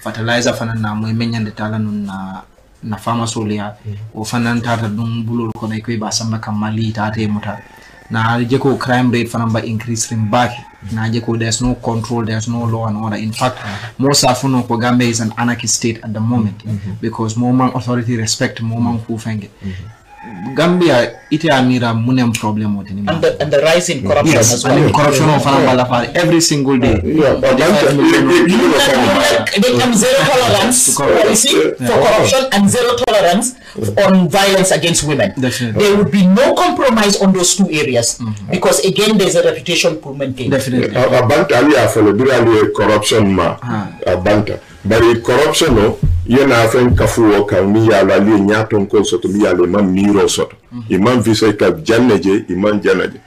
fertilizer Fanana, Menyan the Talan na Fama Solia, or Fanantata Dum Bulu Konekwe Basamba Kamali Tate Mota. Na jeko crime rate fanamba increase rim back na jeko there's no control, there's no law and order. In fact, most afuno ko Gambia is an anarchist state at the moment because moment authority respect moment who fenge Gambia ite amira munem problem with and the rise in corruption as well. And corruption of fanamba every single day. They come zero tolerance policy for corruption and zero tolerance on violence against women. Definitely. There would be no compromise on those two areas because again there's a reputation to maintain. Definitely. Abanta ali afolo birali corruption ma abanta. Bari corruption no yena afen kafuo ka mi ya la li nyato ko soto mi ya le man miro soto. Imam visa ka janneje imam janaje.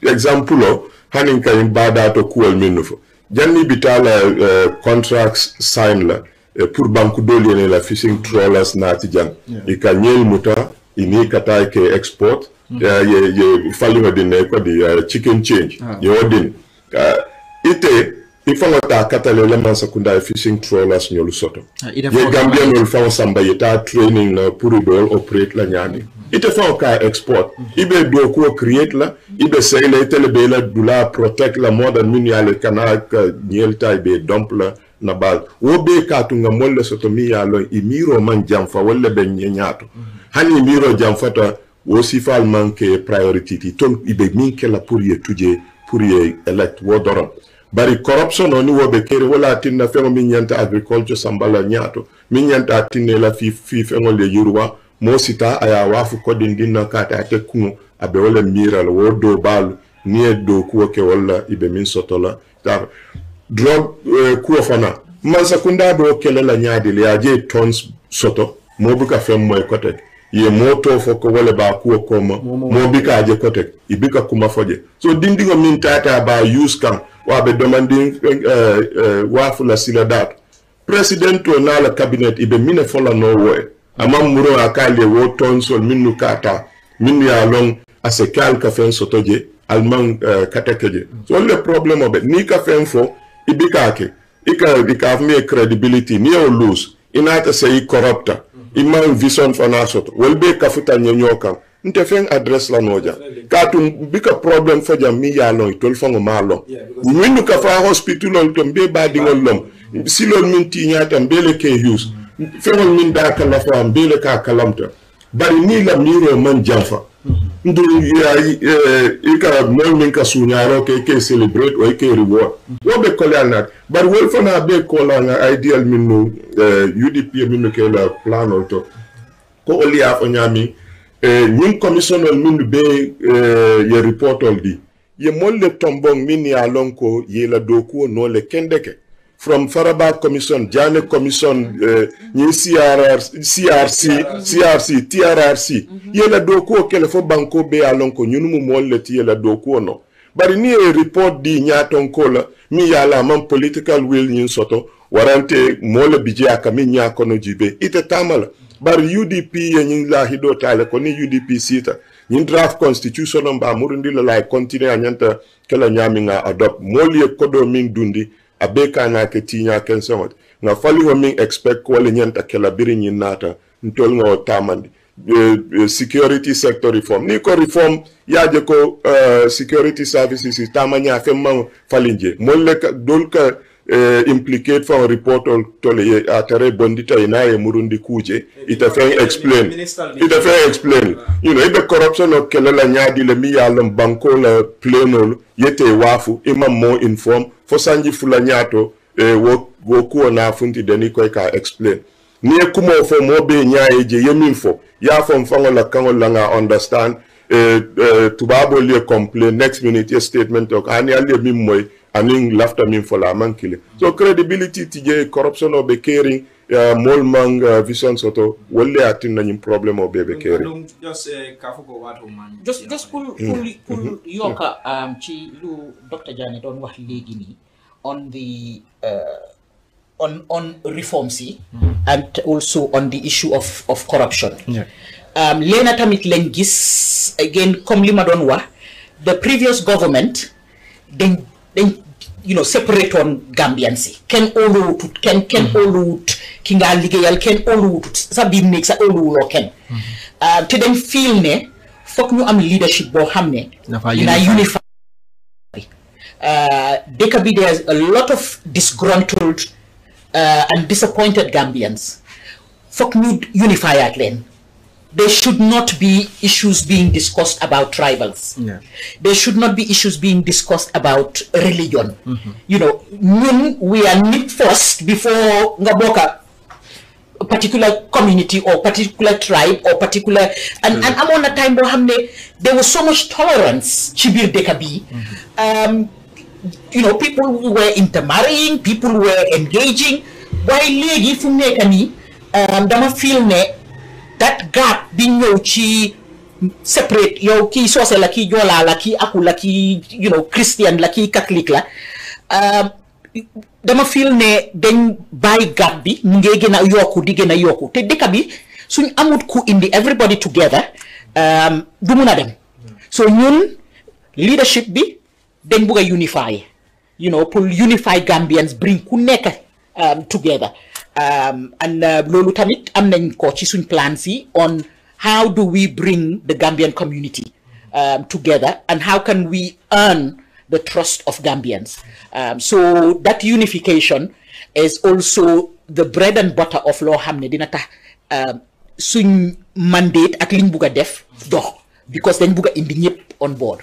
Example hanin ka imbada to kuwal minufo. Janni bitala contracts sign la pour banku doli la fishing trawlers na tijan ika nyel muta ini kata ke export ye falima din ko di chicken change ye odin ite ifanga ta kata le man sekunda fishing trawlers nyolu soto ye Gambia no fa samba yeta training na pour do operate la nyani ite fa ka export ibe do ko create la ibe say la tele be la dula protect la modern miniale kana nyel tay be dump la na bal wo be katunga molle soto mi yalo imiro man jamfa wala be nyato hani imiro jamfata wo sifal manke priority ti ton ibe min kala pour ye tuje pour ye elect wo doron bari corruption oni wo be kere wala tinna fengo min nyanta agriculture sambala nyato min nyanta tinne la fi fengo le yurwa mo sita aya wafu kodin dinna kata te kuno abe wala mira wo do bal nie do ko ke wala ibe min sotola tar drug kuofana mansa kunda do kele la nyaadi le aje tons soto mo buka fem moy kote ye moto foko wala ba kuo koma mo bika aje kote ibika kuma foje so dindingo min tata ba use kan wa be demanding wa fula sila dat president to na la cabinet ibe mine fola no way amam muro akale wo tonsol minnu kata min ya long asekal ka fen sotoje alman katekeje so le problem obe ni ka fen fo ibikake ika have me credibility ni o lose inata say corrupta imam vision for nasot will be kafuta nyokan nte fen address la noja katum bika problem fo jam mi ya long tol fango ma long mindu ka fa hospital to be badingol lom silol min ti nyata mbele ke use fengol min da kala fa mbele ka kalamta bari ni la miro man jamfa ndu ika mol min ka sunyaro ke celebrate o ke reward wo be kolanat bari wol fana be kolanga ideal min no UDP min no ke la plan to ko oli afo nyami ñun commissionol min be ye reportol di ye molle tombong min ya lonko ye la doku no le kendeke from Faraba Commission, Jane Commission, CRC, TRRC. Yela doko kele fo banko be alonko nyunumu molle ti yela doko no. Bari ni e report di nyaton kola mi yala man political will nyin soto warante molle bije aka mi nyako no jibe ite tamala. Bari UDP nyin la hido tale ko ni UDP sita. Nyin draft constitution ba murundi la continue anyanta kala nyami nga adopt molle kodo min dundi abeka na ke tinya ken somot nga fali ho min expect ko le nyanta kala biri nyin nata ntol nga tamandi security sector reform ni ko reform yaje ko security services tamanya fe man falinje molle ka dolka implicate for report to le atare bondita inaye murundi kuje ita fe explain you know the corruption of kelela nyaadi le mi yalom banko la plenol yete wafu imam mo inform fo sanji fula nyato wo ko na funti deni ko ka explain ni kumo fo mo be nyaaye je yemin fo ya fo mfango la kango la nga understand tubabo le complain next minute your statement ok ani ali mi moy aning lafta min fo la mankile so credibility tije corruption of be caring mol mang vision soto wolle atin nañu problem o bebe caring just pull yoka ci lu Dr. Jane don wax legi ni on the on reforms and also on the issue of corruption. Lena tamit len gis again comme li ma don wax the previous government then you know separate on Gambians ken oluwut ken oluwut ki nga ligéyal ken oluwut sa bi nek sa oluwulo ken te dem feel ne fokk ñu am leadership bo xamne na unify there's a lot of disgruntled and disappointed Gambians. Fok ñu unify at len. There should not be issues being discussed about tribals. There should not be issues being discussed about religion. You know, we are knit first before ngaboka a particular community or particular tribe or particular and I'm on a time where there was so much tolerance chibir dekabi. You know, people were intermarrying, people were engaging. While legi fu nek ni dama feel ne that gap being separate yow ki sosé la ki jola la ki aku la ki you know Christian la ki Catholic la dama feel ne dañ bay gap bi mu ngi gëna yokku di gëna yokku te dëkk bi suñ amut ku indi everybody together du mëna dem so ñun leadership bi dañ bëgg unify you know pour unify Gambians bring ku nekk together and lolu tamit am nañ ko ci suñ plan si on how do we bring the Gambian community together and how can we earn the trust of Gambians so that unification is also the bread and butter of loo xam ne dina tax suñ mandate ak liñ bugg a def dox because dañ bugg a indi ñëpp on board.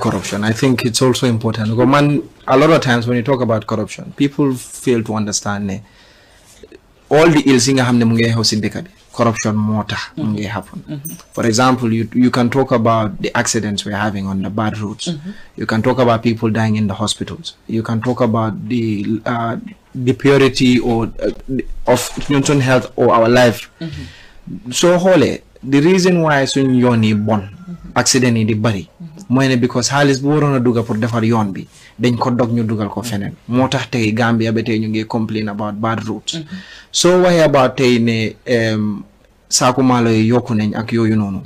Corruption, I think it's also important because a lot of times when you talk about corruption, people fail to understand all the ills in the house in the corruption mota happen. For example, you can talk about the accidents we're having on the bad roads. You can talk about people dying in the hospitals. You can talk about the purity or of Newton health or our life. So holy. The reason why suñ yoon yi bon accident yi di bari mooy because xaalis bu waroon a dugal pour defar yoon bi dañ ko dog ñu dugal ko feneen moo tax tey Gambia ba tey ñu ngi complain about bad roads so waxee about tey ne saaku maalo yi yokku nañ ak yooyu noonu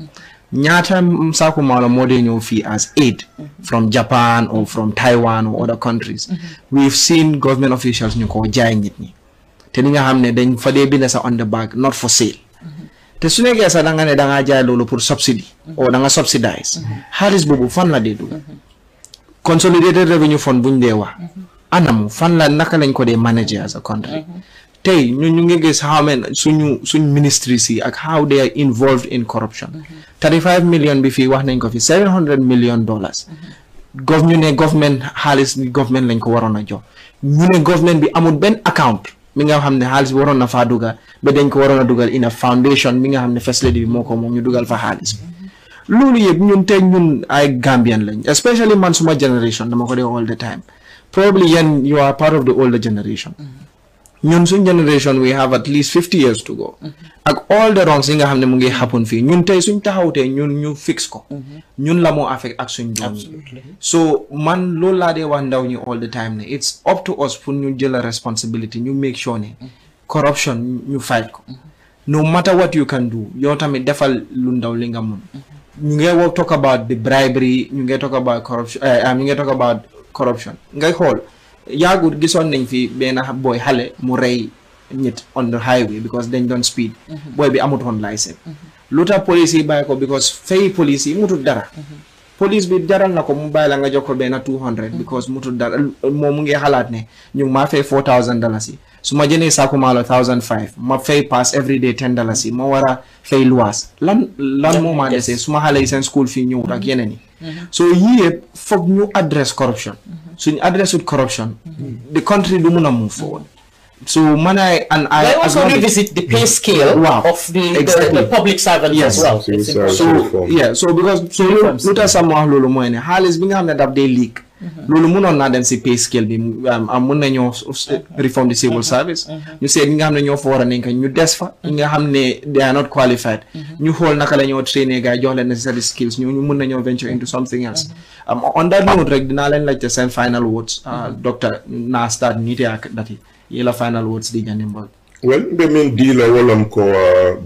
ñaata saaku maalo moo dee ñëw fii as aid from Japan or from Taiwan or other countries we've seen government officials ñu ko jaay nit ñi te ni nga xam ne dañ fa dee bind sa on the back not for sale te su nekkee sax da nga ne da ngaa jaay loolu pour subsidy o da nga subsidize xaalis boobu fan la dee dugg consolidated revenue fund buñ dee wax anamu fan la naka lañ ko dee manager as a country tey ñu ngi gis how men suñ ministries yi ak how they are involved in corruption 35 million bi fii wax nañ ko fi $700 million ñu ne government xaalis bi government lañ ko waroon a jox ñu ne government bi amul benn account mi nga xam ne xaalis bi waroon na faa dugal ba dañ ko waroon a dugal in a foundation mi nga xam ne facility bi moo ko moom ñu dugal fa xaalis bi loolu yëpp ñun tey ñun ay Gambian lañ especially man suma generation dama ko dee all the time probably yéen you are part of the older generation ñun suñ generation we have at least 50 years to go ak all the wrongs yi nga xam ne mu ngi happen fii ñun tey suñ taxawtee ñun ñu fix ko ñun la moo affect ak suñ doom so man loolu laa dee wax ndaw ñi all the time ne it's up to us pour ñu jël a responsibility ñu make sure ne corruption ñu fight ko no matter what you can do yow tamit defal lu ndaw li nga mun ñu ngi talk about the bribery ñu ngi talk about corruption ñu ngi talk about corruption ngay xool yaagut gisoon nañ fi benn boy xale mu rey nit on the highway because dañ doon speed boy bi amut woon license lu tax police yi bàyyi ko because fay police yi mutul dara police bi jaral na ko mu bàyyi la nga jox ko benn 200 because mutul dara moom mu ngi xalaat ne ñu maa fay $4,000 yi su ma jënee saaku maalo 1,500 ma fay pass every day $10 yi ma war a fay luwaas lan moo maa desee su ma xale yi seen school fii ñëwut ak yeneen yi so yii yëpp foog ñu address corruption suñu address with corruption the country du mun a move forward so I also revisit the pay scale of the public servants as well. So because lu tax sama wax loolu mooy ne xaalis bi nga xam ne daf dee leak loolu mënoon naa dem si pay scale bi mën nañoo reform the civil service ñu seet ñi nga xam ne ñoo fa war a nekk ñu des fa ñi nga xam ne they are not qualified ñu xool naka la ñoo trainer gars jox leen necessary skills ñu mën nañoo venture into something else on that note rek dinaa leen laajte seen final words doctor naa start niite ak dati yela final words di jani mbol well be min dila wolom ko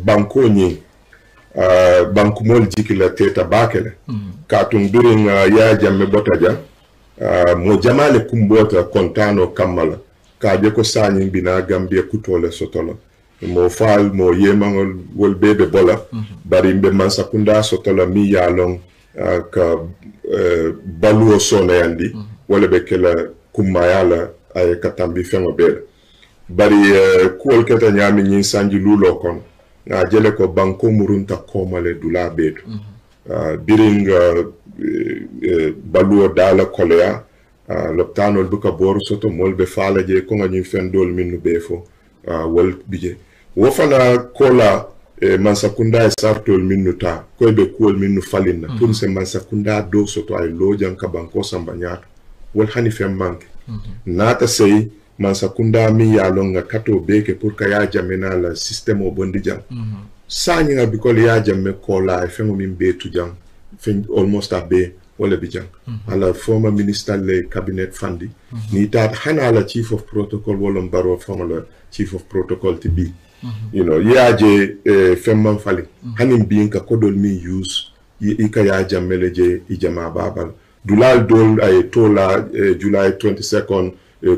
banko ni banku mol jikila teta bakele katun during ya jamme botaja mo jamale kumbota kontano kamala ka je ko sani bina gambia kutole sotolo mo fal mo yemangol wol bebe bola bari mbe mansakunda sotolo mi yalong ka baluo sona yandi wala be kala kumayala ay katambi fengo bele bari kuol keta nyami nyin sanji lulo kon na jele ko banko murunta komale dula bedu biring baluo dala kolea loptanol buka boru soto molbe fala je ko ngani fendol minnu befo wol bije wo fana kola mansakunda sartol minnu ta ko be kuol minnu falinna pour se mansakunda do soto ay lojan ka banko sambanyata wol hani fem manke nata sey mansakunda mi ya longa kato beke pour ka ya jamena la système o bondi jang sani nga bikol ya jamme kola fengo min be tu jang fin almost a be wala bi jang ala former minister le cabinet fandi ni tat hana la chief of protocol wala mbaro former chief of protocol to be you know ya je femman fali hanim bi ka kodol mi use ika ya jammele je ijama babal dulal dol ay tola July 22nd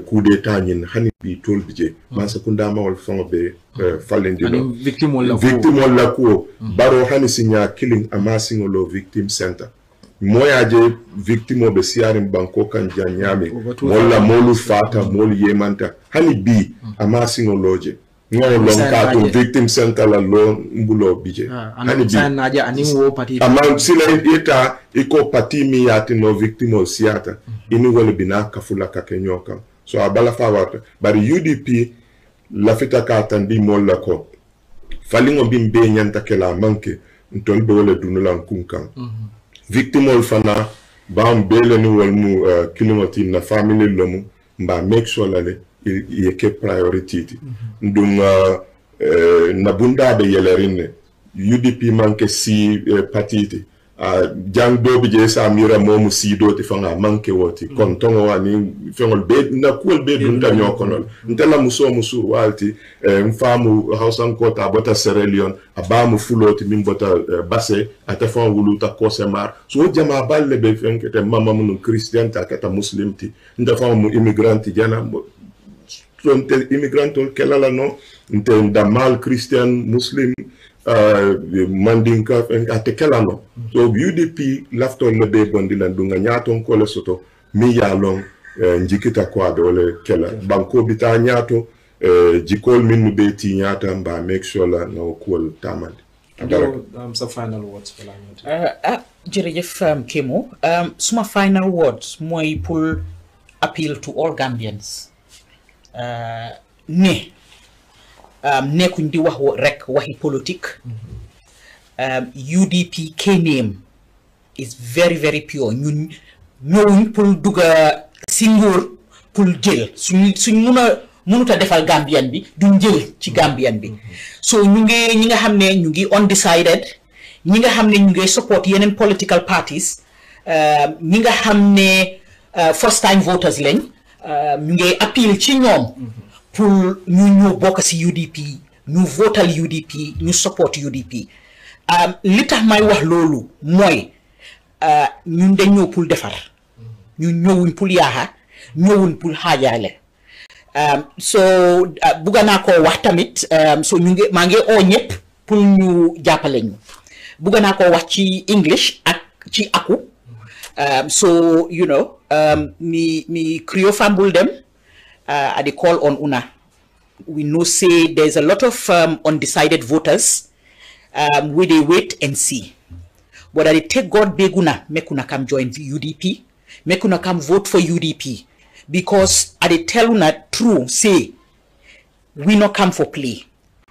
coup d'état ñin hani bi tol bije man sakunda ma wal fon be falendino victime la ko baro hani sinya killing amassing lo victim center moya je victime be siarim banko kan janyami wala molu fata molu yemanta hani bi amassing loje ngol lon ka to victim center la lo mbulo bije hani bi naja ani wo pati ama sila eta iko pati mi yati no victime siata ini wala bina kafula ka kenyoka so abala fawata bari UDP lafita ka tandi molla ko falingo bimbe nyanta kela manke ntol be wala dunulan kunkan victimol fana bam bele ni wal mu kilomati na family lomu mba make sure lale yeke priority ndung na bunda be yelerine UDP manke si patiti jang dobi je sa mira momu sido ti fanga manke woti kon tongo wani fengol be na kuol be dunta nyokonol ntela musu walti mfamu hausan kota bota serelion abamu fuloti min bota basse atafon wuluta kosemar so jama balle be fenkete mama mun christian ta kata muslim ti ndafa mu immigrant jana tronte immigrantol kelala no nte damal Christian Muslim mandinka ate kelano so UDP laftol le be bondilan dunga nyaton ko le soto mi yalong njikita kwa dole kela banko bita nyato jikol min be ti nyata mba make sure la no cool tamand some final words for jerejef Kemo suma final words moy pour appeal to all Gambians nekkuñ di wax rek waxi politique UDP K-name is very very pure ñun ñëwuñ pour dugga si nguur pour jël suñ mënuta defal Gambian bi duñ jël ci Gambian bi so ñi nga xam ne ñu ngi undecided ñi nga xam ne ñu ngi support yeneen political parties ñi nga xam ne first time voters lañ ñu ngi appeal ci ñoom pour ñu bokk ci UDP ñu votal UDP ñu support UDP li tax may wax loolu mooy ñun dañ ñëw pour defar ñu ñëwuñ pour yaaxa ñëwuñ pour xaajaale so bugga naa ko wax tamit so maa ngi oo ñëpp pour ñu jàppale ñu bugga naa ko wax ci English ak ci aku so you know mi Creole fambul dem I dey call on una we know say there's a lot of undecided voters we dey wait and see but I dey take God beg una make una come join UDP make una come vote for UDP because I dey tell una true say we not come for play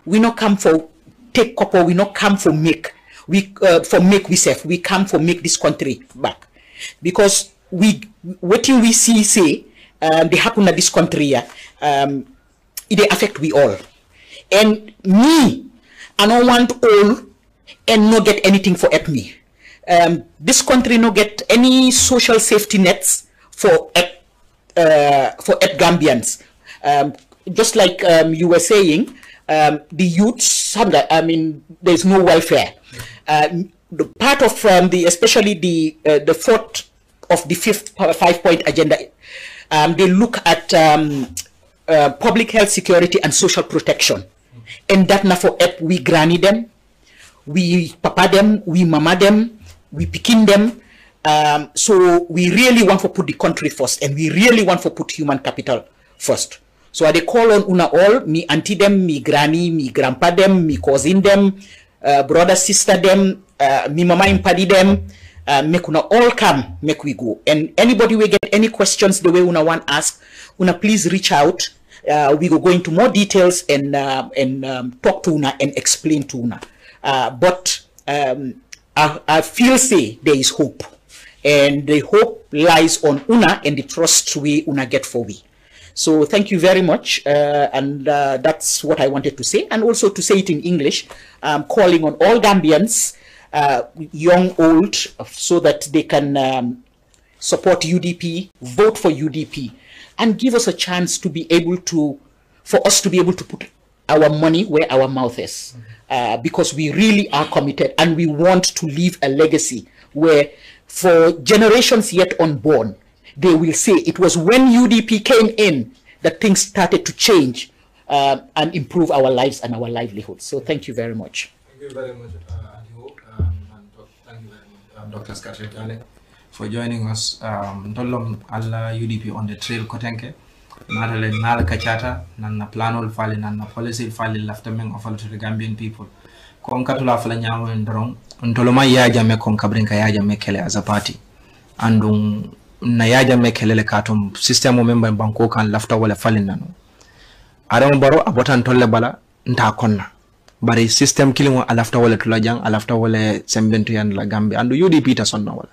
we not come for take couple we not come for make we safe we come for make this country back because wetin we see say they happen at this country it dey affect we all and me I don't want all and not get anything for me this country no get any social safety nets for Gambians just like you were saying the youths I mean there's no welfare the part of especially the fourth of the fifth 5-point agenda they look at public health security and social protection and that na for we granny them we papa them we mama them we pikin them so we really want to put the country first and we really want to put human capital first so I dey call on una all me auntie them me granny me grandpa them me cousin them brother sister them me mama and paddy them make una all come make we go and anybody will get any questions the way una want ask una please reach out we go into more details and talk to una and explain to una but I feel say there is hope and the hope lies on una and the trust we una get for we so thank you very much and that's what I wanted to say and also to say it in English calling on all Gambians young, old, so that they can support UDP, vote for UDP, and give us a chance to be able to, for us to be able to put our money where our mouth is, because we really are committed and we want to leave a legacy where for generations yet unborn, they will say it was when UDP came in that things started to change and improve our lives and our livelihoods. So thank you very much. Thank you very much. Dr. Skatri for joining us. Ndolom alla UDP on the trail kotenke. Natale nala kachata nanna planol fali nanna policy fali lafta men offer to the Gambian people. Kon katula fala nyawo ndron ndoloma yaja me kon kabrinka yaja me kele as a party. Andung na yaja me kele le katum system member banko kan lafta wala fali nanu. Adam baro abotan tolle bala nta konna. Bari system kilimo alafta wala tulajang alafta wala sembentu yan la Gambia andu UDP ta sonna wala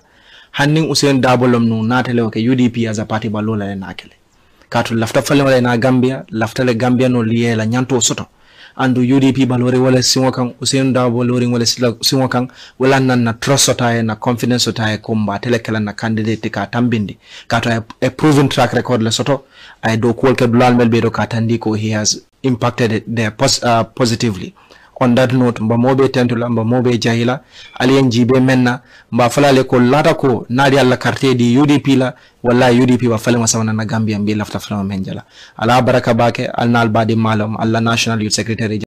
hanning usen dabolom no natale ke UDP as a party balola le nakele katu lafta fale wala na Gambia lafta le Gambia no liye la nyanto soto andu UDP balore wala sinwakan usen dabolori wala sinwakan wala nan na trust sota na confidence sota komba telekela na candidate ka tambindi katu a proven track record le soto ay do ko ke dulal melbe do katandi ko he has impacted there positively On that note, mba mobe tentula, mba mobe jahila, alien jibe menna, mba falale ko lata ko nadi alla carte di UDP la, wala UDP wa fale masawana na Gambia mbi lafta falama menjala. Ala baraka bake, al nal badi malum, alla National Youth Secretary